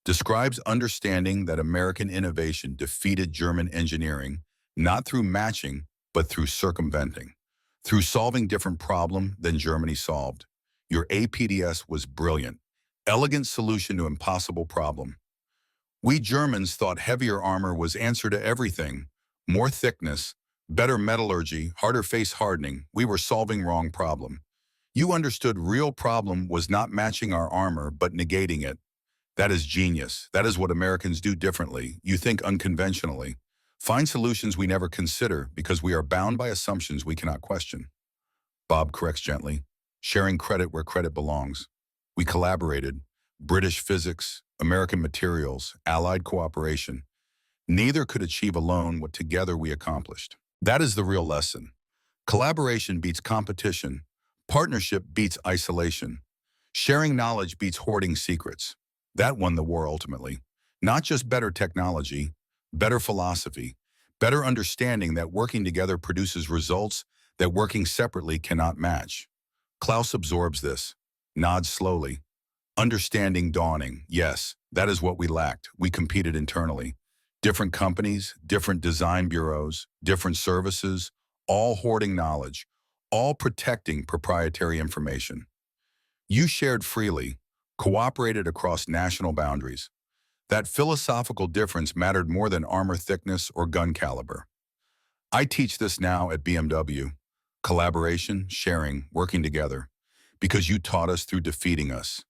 Describes understanding that American innovation defeated German engineering, not through matching, but through circumventing. Through solving different problem than Germany solved. Your APDS was brilliant. Elegant solution to impossible problem. We Germans thought heavier armor was answer to everything. More thickness, better metallurgy, harder face hardening. We were solving wrong problem. You understood real problem was not matching our armor, but negating it. That is genius. That is what Americans do differently. You think unconventionally. Find solutions we never consider because we are bound by assumptions we cannot question. Bob corrects gently, sharing credit where credit belongs. We collaborated. British physics, American materials, Allied cooperation. Neither could achieve alone what together we accomplished. That is the real lesson. Collaboration beats competition. Partnership beats isolation. Sharing knowledge beats hoarding secrets. That won the war ultimately. Not just better technology, better philosophy, better understanding that working together produces results that working separately cannot match. Klaus absorbs this, nods slowly. Understanding dawning, yes, that is what we lacked. We competed internally. Different companies, different design bureaus, different services, all hoarding knowledge, all protecting proprietary information. You shared freely, cooperated across national boundaries. That philosophical difference mattered more than armor thickness or gun caliber. I teach this now at BMW. Collaboration, sharing, working together. Because you taught us through defeating us.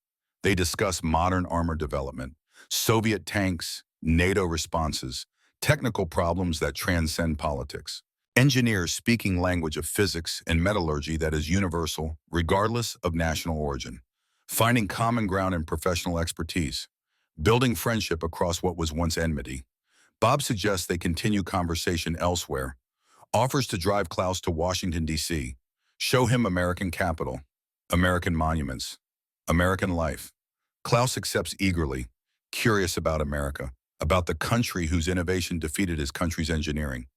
They discuss modern armor development, Soviet tanks, NATO responses, technical problems that transcend politics. Engineers speaking language of physics and metallurgy that is universal, regardless of national origin. Finding common ground in professional expertise. Building friendship across what was once enmity. Bob suggests they continue conversation elsewhere. Offers to drive Klaus to Washington, D.C. Show him American Capitol, American monuments, American life. Klaus accepts eagerly, curious about America, about the country whose innovation defeated his country's engineering,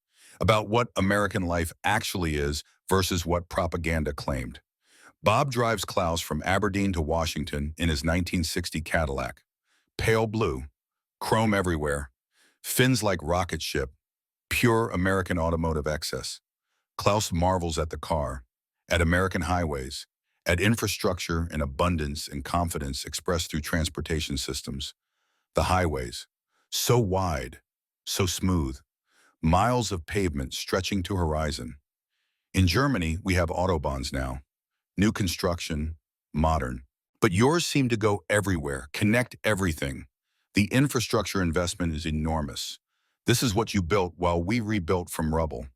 about what American life actually is versus what propaganda claimed. Bob drives Klaus from Aberdeen to Washington in his 1960 Cadillac. Pale blue, chrome everywhere, fins like rocket ship, pure American automotive excess. Klaus marvels at the car, at American highways, at infrastructure and abundance and confidence expressed through transportation systems. The highways, so wide, so smooth, miles of pavement stretching to horizon. In Germany, we have autobahns now. New construction, modern. But yours seem to go everywhere, connect everything. The infrastructure investment is enormous. This is what you built while we rebuilt from rubble.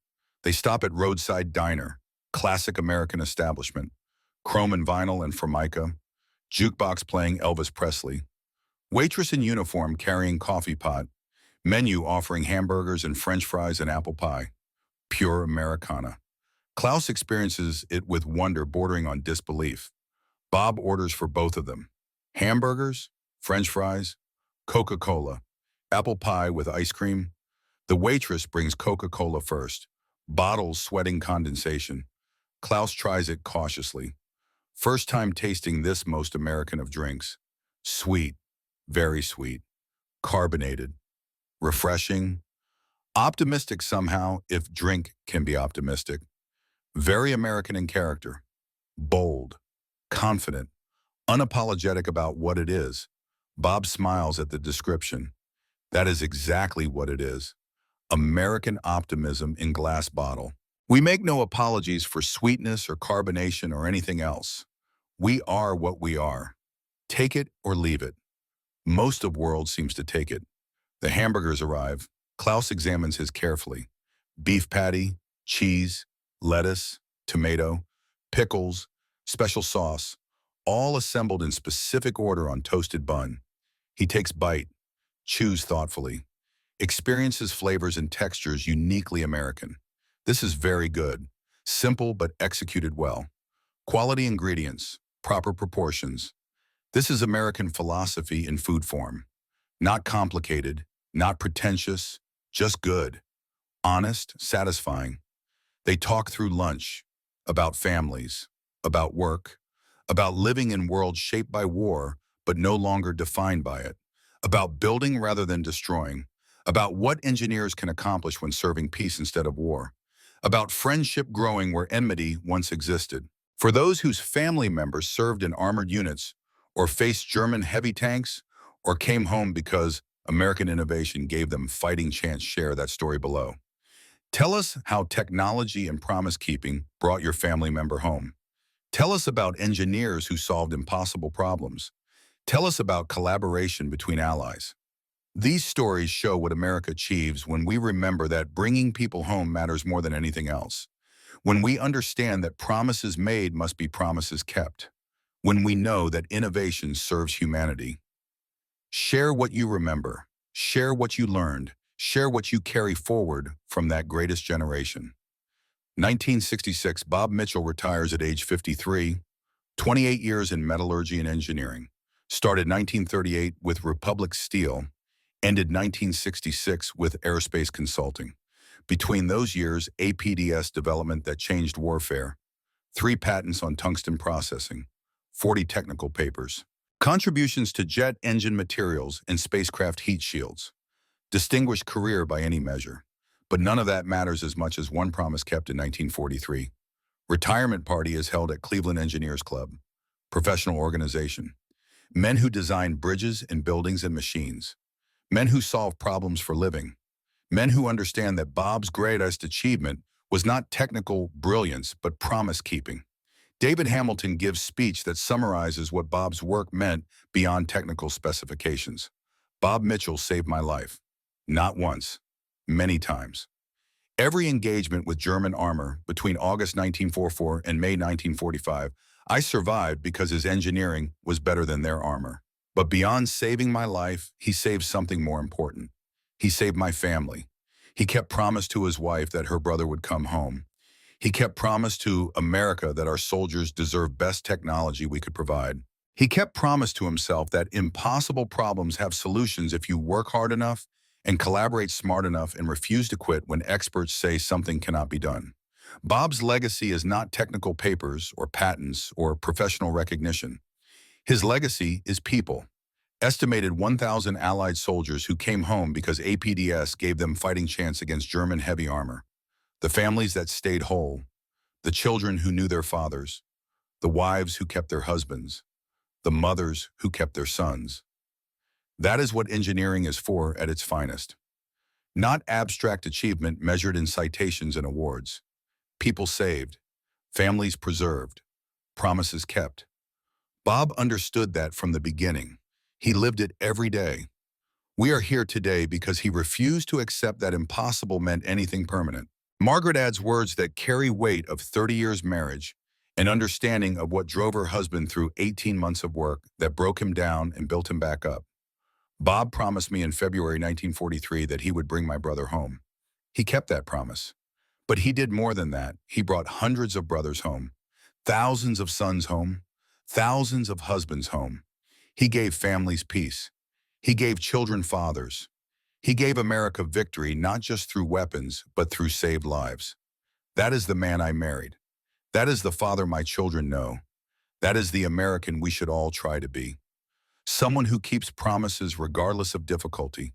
They stop at roadside diner, classic American establishment, chrome and vinyl and formica, jukebox playing Elvis Presley, waitress in uniform carrying coffee pot, menu offering hamburgers and French fries and apple pie. Pure Americana. Klaus experiences it with wonder bordering on disbelief. Bob orders for both of them. Hamburgers, French fries, Coca-Cola, apple pie with ice cream. The waitress brings Coca-Cola first, bottles sweating condensation. Klaus tries it cautiously. First time tasting this most American of drinks. Sweet, very sweet, carbonated, refreshing, optimistic somehow if drink can be optimistic, very American in character, bold, confident, unapologetic about what it is. Bob smiles at the description. That is exactly what it is. American optimism in glass bottle. We make no apologies for sweetness or carbonation or anything else. We are what we are. Take it or leave it. Most of the world seems to take it. The hamburgers arrive. Klaus examines his carefully. Beef patty, cheese, lettuce, tomato, pickles, special sauce, all assembled in specific order on toasted bun. He takes bite, chews thoughtfully, experiences flavors and textures uniquely American. This is very good, simple but executed well. Quality ingredients, proper proportions. This is American philosophy in food form. Not complicated, not pretentious, just good, honest, satisfying. They talk through lunch about families, about work, about living in worlds shaped by war but no longer defined by it, about building rather than destroying, about what engineers can accomplish when serving peace instead of war, about friendship growing where enmity once existed. For those whose family members served in armored units or faced German heavy tanks or came home because American innovation gave them fighting chance, share that story below. Tell us how technology and promise-keeping brought your family member home. Tell us about engineers who solved impossible problems. Tell us about collaboration between allies. These stories show what America achieves when we remember that bringing people home matters more than anything else. When we understand that promises made must be promises kept. When we know that innovation serves humanity. Share what you remember. Share what you learned. Share what you carry forward from that greatest generation. 1966, Bob Mitchell retires at age 53, 28 years in metallurgy and engineering. Started 1938 with Republic Steel, ended 1966 with aerospace consulting. Between those years, APDS development that changed warfare, 3 patents on tungsten processing, 40 technical papers, contributions to jet engine materials and spacecraft heat shields. Distinguished career by any measure. But none of that matters as much as one promise kept in 1943. Retirement party is held at Cleveland Engineers Club, professional organization. Men who design bridges and buildings and machines. Men who solve problems for living. Men who understand that Bob's greatest achievement was not technical brilliance, but promise-keeping. David Hamilton gives speech that summarizes what Bob's work meant beyond technical specifications. Bob Mitchell saved my life. Not once, many times. Every engagement with German armor between August 1944 and May 1945, I survived because his engineering was better than their armor. But beyond saving my life, he saved something more important. He saved my family. He kept promise to his wife that her brother would come home. He kept promise to America that our soldiers deserve best technology we could provide. He kept promise to himself that impossible problems have solutions if you work hard enough and collaborate smart enough and refuse to quit when experts say something cannot be done. Bob's legacy is not technical papers or patents or professional recognition. His legacy is people. Estimated 1,000 Allied soldiers who came home because APDS gave them fighting chance against German heavy armor. The families that stayed whole. The children who knew their fathers. The wives who kept their husbands. The mothers who kept their sons. That is what engineering is for at its finest. Not abstract achievement measured in citations and awards. People saved. Families preserved. Promises kept. Bob understood that from the beginning. He lived it every day. We are here today because he refused to accept that impossible meant anything permanent. Margaret adds words that carry weight of 30 years marriage, an understanding of what drove her husband through 18 months of work that broke him down and built him back up. Bob promised me in February 1943 that he would bring my brother home. He kept that promise. But he did more than that. He brought hundreds of brothers home, thousands of sons home, thousands of husbands home. He gave families peace. He gave children fathers. He gave America victory not just through weapons, but through saved lives. That is the man I married. That is the father my children know. That is the American we should all try to be. someone who keeps promises regardless of difficulty,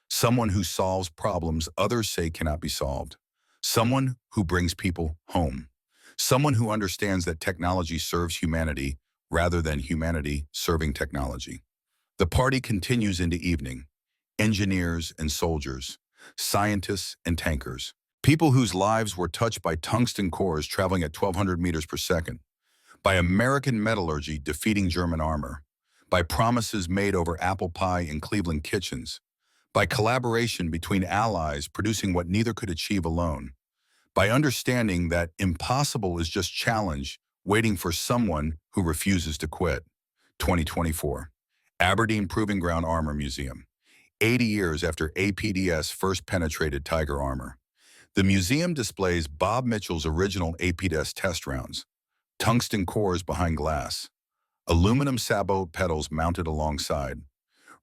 someone who solves problems others say cannot be solved, someone who brings people home, someone who understands that technology serves humanity rather than humanity serving technology. The party continues into evening. Engineers and soldiers, scientists and tankers, people whose lives were touched by tungsten cores traveling at 1,200 meters per second, by American metallurgy defeating German armor, by promises made over apple pie in Cleveland kitchens, by collaboration between allies producing what neither could achieve alone, by understanding that impossible is just challenge waiting for someone who refuses to quit. 2024, Aberdeen Proving Ground Armor Museum. 80 years after APDS first penetrated Tiger armor. The museum displays Bob Mitchell's original APDS test rounds, tungsten cores behind glass, aluminum sabot pedals mounted alongside,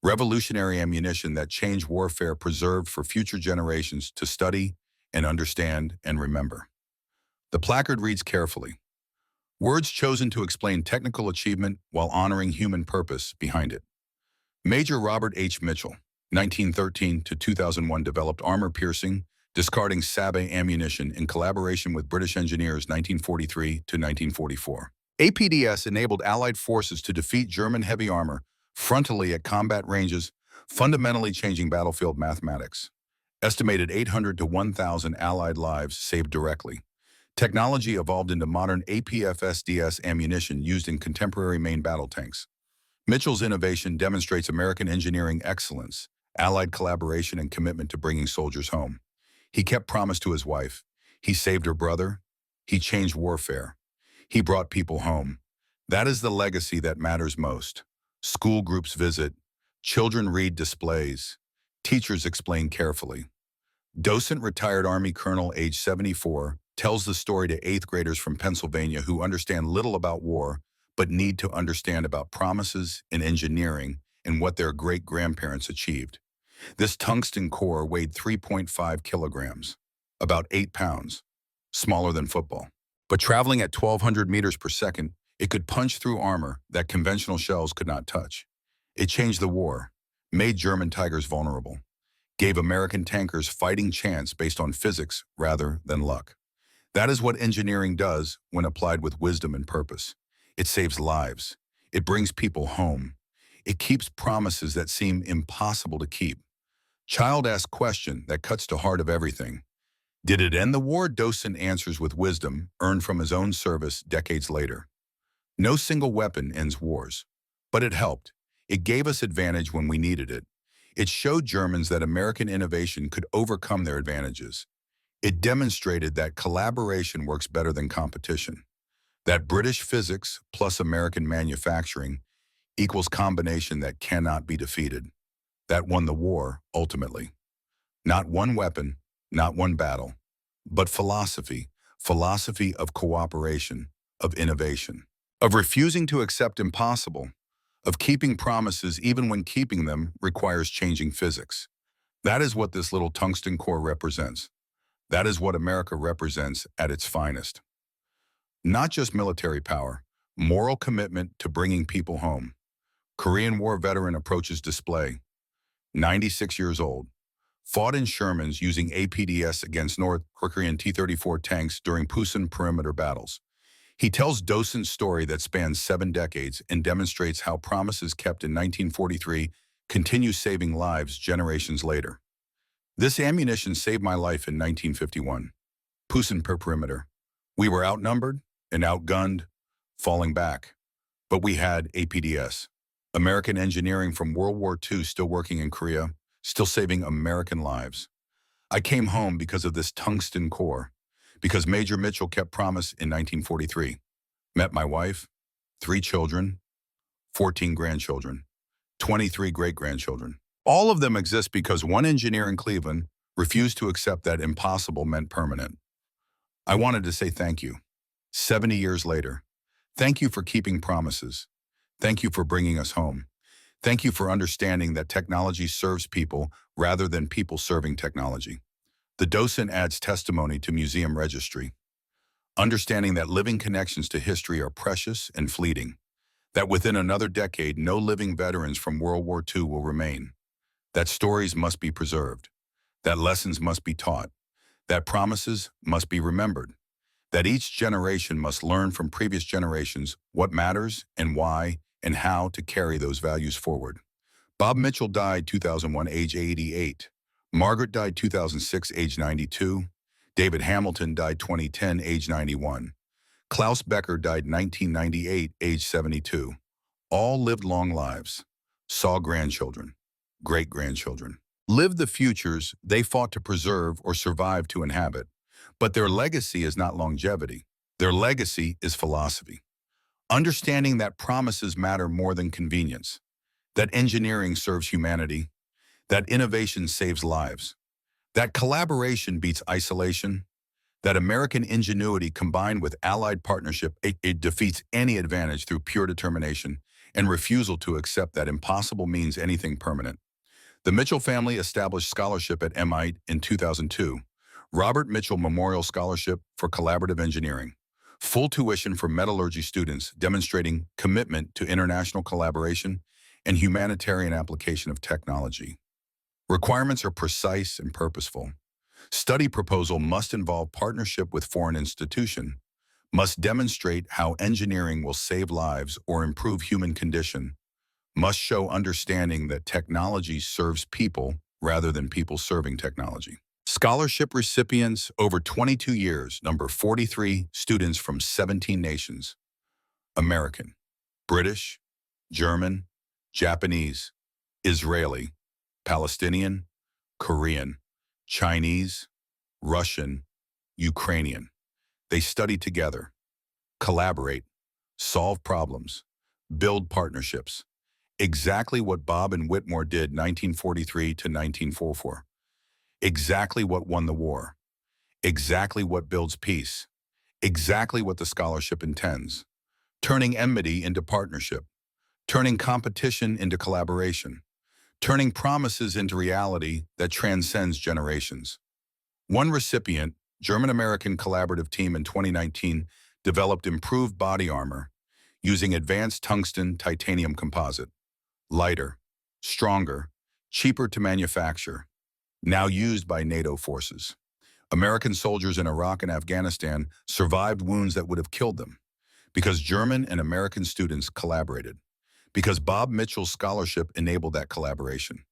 revolutionary ammunition that changed warfare preserved for future generations to study and understand and remember. The placard reads carefully, words chosen to explain technical achievement while honoring human purpose behind it. Major Robert H. Mitchell, 1913 to 2001, developed armor-piercing, discarding sabot ammunition in collaboration with British engineers 1943 to 1944. APDS enabled Allied forces to defeat German heavy armor frontally at combat ranges, fundamentally changing battlefield mathematics. Estimated 800 to 1,000 Allied lives saved directly. Technology evolved into modern APFSDS ammunition used in contemporary main battle tanks. Mitchell's innovation demonstrates American engineering excellence, Allied collaboration, and commitment to bringing soldiers home. He kept promise to his wife. He saved her brother. He changed warfare. He brought people home. That is the legacy that matters most. School groups visit. Children read displays. Teachers explain carefully. Docent retired Army colonel age 74 tells the story to 8th graders from Pennsylvania who understand little about war but need to understand about promises in engineering and what their great-grandparents achieved. This tungsten core weighed 3.5 kilograms, about 8 pounds, smaller than football. But traveling at 1,200 meters per second, it could punch through armor that conventional shells could not touch. It changed the war, made German Tigers vulnerable, gave American tankers fighting chance based on physics rather than luck. That is what engineering does when applied with wisdom and purpose. It saves lives. It brings people home. It keeps promises that seem impossible to keep. Child asks question that cuts to heart of everything. Did it end the war? Docent answers with wisdom earned from his own service decades later. No single weapon ends wars, but it helped. It gave us advantage when we needed it. It showed Germans that American innovation could overcome their advantages. It demonstrated that collaboration works better than competition, that British physics plus American manufacturing equals combination that cannot be defeated. That won the war, ultimately. Not one weapon, not one battle, but philosophy of cooperation, of innovation, of refusing to accept impossible, of keeping promises even when keeping them requires changing physics. That is what this little tungsten core represents. That is what America represents at its finest. Not just military power, moral commitment to bringing people home. Korean War veteran approaches display. 96 years old. Fought in Shermans using APDS against North Korean T-34 tanks during Pusan perimeter battles. He tells Docent's story that spans 7 decades and demonstrates how promises kept in 1943 continue saving lives generations later. This ammunition saved my life in 1951. Pusan perimeter. We were outnumbered and outgunned, falling back. But we had APDS. American engineering from World War II still working in Korea, still saving American lives. I came home because of this tungsten core, because Major Mitchell kept promise in 1943. Met my wife, 3 children, 14 grandchildren, 23 great-grandchildren. All of them exist because one engineer in Cleveland refused to accept that impossible meant permanent. I wanted to say thank you. 70 years later, thank you for keeping promises. Thank you for bringing us home. Thank you for understanding that technology serves people rather than people serving technology. The docent adds testimony to museum registry, understanding that living connections to history are precious and fleeting. That within another decade, no living veterans from World War II will remain. That stories must be preserved. That lessons must be taught. That promises must be remembered. That each generation must learn from previous generations what matters and why and how to carry those values forward. Bob Mitchell died 2001, age 88. Margaret died 2006, age 92. David Hamilton died 2010, age 91. Klaus Becker died 1998, age 72. All lived long lives, saw grandchildren, great-grandchildren, lived the futures they fought to preserve or survive to inhabit. But their legacy is not longevity. Their legacy is philosophy. Understanding that promises matter more than convenience, that engineering serves humanity, that innovation saves lives, that collaboration beats isolation, that American ingenuity combined with allied partnership, it defeats any advantage through pure determination and refusal to accept that impossible means anything permanent. The Mitchell family established scholarship at MIT in 2002, Robert Mitchell Memorial Scholarship for Collaborative Engineering, full tuition for metallurgy students demonstrating commitment to international collaboration and humanitarian application of technology. Requirements are precise and purposeful. Study proposal must involve partnership with foreign institution, must demonstrate how engineering will save lives or improve human condition, must show understanding that technology serves people rather than people serving technology. Scholarship recipients over 22 years, number 43 students from 17 nations. American, British, German, Japanese, Israeli, Palestinian, Korean, Chinese, Russian, Ukrainian. They study together, collaborate, solve problems, build partnerships. Exactly what Bob and Whitmore did 1943 to 1944. Exactly what won the war. Exactly what builds peace. Exactly what the scholarship intends. Turning enmity into partnership. Turning competition into collaboration. Turning promises into reality that transcends generations. One recipient, German-American collaborative team in 2019, developed improved body armor using advanced tungsten titanium composite. Lighter, stronger, cheaper to manufacture, now used by NATO forces. American soldiers in Iraq and Afghanistan survived wounds that would have killed them because German and American students collaborated, because Bob Mitchell's scholarship enabled that collaboration,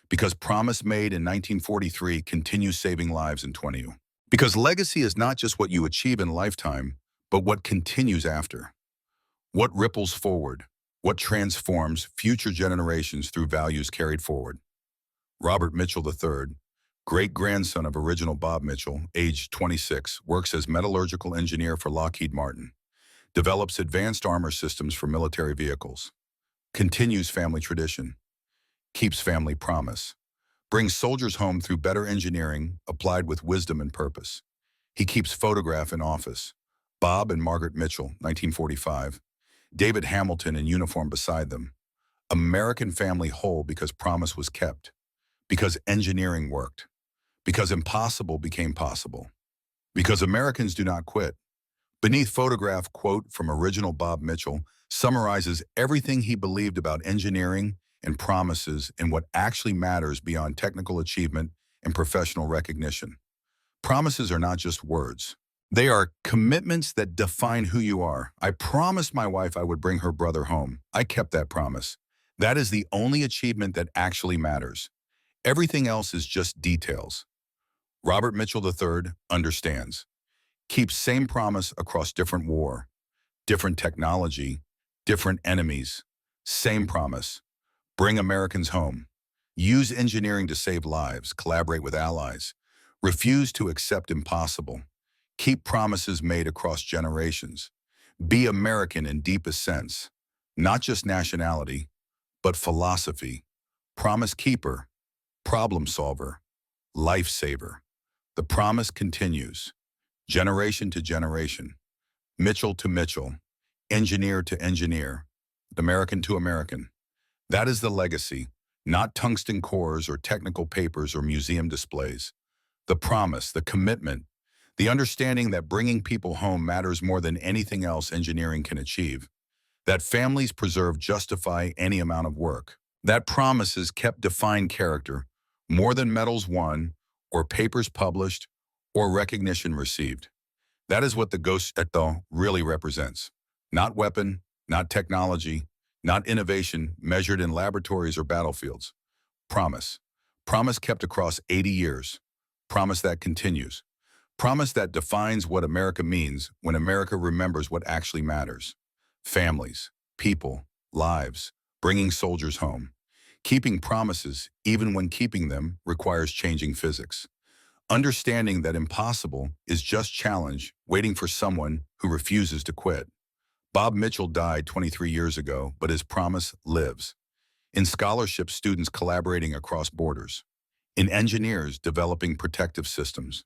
because promise made in 1943 continues saving lives in 2020. Because legacy is not just what you achieve in lifetime, but what continues after. What ripples forward, what transforms future generations through values carried forward. Robert Mitchell III, great-grandson of original Bob Mitchell, age 26, works as metallurgical engineer for Lockheed Martin, develops advanced armor systems for military vehicles, continues family tradition, keeps family promise, brings soldiers home through better engineering applied with wisdom and purpose. He keeps photograph in office. Bob and Margaret Mitchell, 1945. David Hamilton in uniform beside them. American family whole because promise was kept, because engineering worked, because impossible became possible, because Americans do not quit. Beneath photograph quote from original Bob Mitchell summarizes everything he believed about engineering and promises and what actually matters beyond technical achievement and professional recognition. Promises are not just words. They are commitments that define who you are. I promised my wife I would bring her brother home. I kept that promise. That is the only achievement that actually matters. Everything else is just details. Robert Mitchell III understands. Keeps same promise across different war, different technology, different enemies. Same promise. Bring Americans home. Use engineering to save lives, collaborate with allies. Refuse to accept impossible. Keep promises made across generations. Be American in deepest sense. Not just nationality, but philosophy. Promise keeper, problem solver, life saver. The promise continues. Generation to generation. Mitchell to Mitchell. Engineer to engineer. American to American. That is the legacy, not tungsten cores or technical papers or museum displays. The promise, the commitment, the understanding that bringing people home matters more than anything else engineering can achieve. That families preserved justify any amount of work. That promises kept define character more than medals won or papers published or recognition received. That is what the ghost ethos really represents. Not weapon, not technology, not innovation measured in laboratories or battlefields. Promise. Promise kept across 80 years. Promise that continues. Promise that defines what America means when America remembers what actually matters. Families, people, lives, bringing soldiers home. Keeping promises, even when keeping them, requires changing physics. Understanding that impossible is just challenge waiting for someone who refuses to quit. Bob Mitchell died 23 years ago, but his promise lives. In scholarship, students collaborating across borders. In engineers developing protective systems.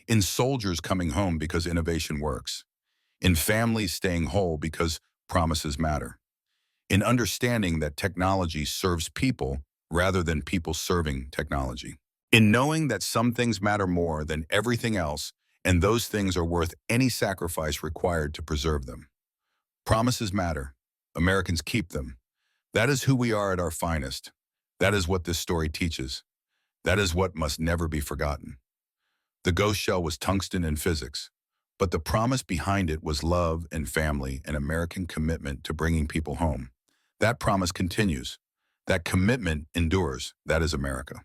In soldiers coming home because innovation works. In families staying whole because promises matter. In understanding that technology serves people rather than people serving technology. In knowing that some things matter more than everything else, and those things are worth any sacrifice required to preserve them. Promises matter. Americans keep them. That is who we are at our finest. That is what this story teaches. That is what must never be forgotten. The ghost shell was tungsten and physics, but the promise behind it was love and family and American commitment to bringing people home. That promise continues. That commitment endures. That is America.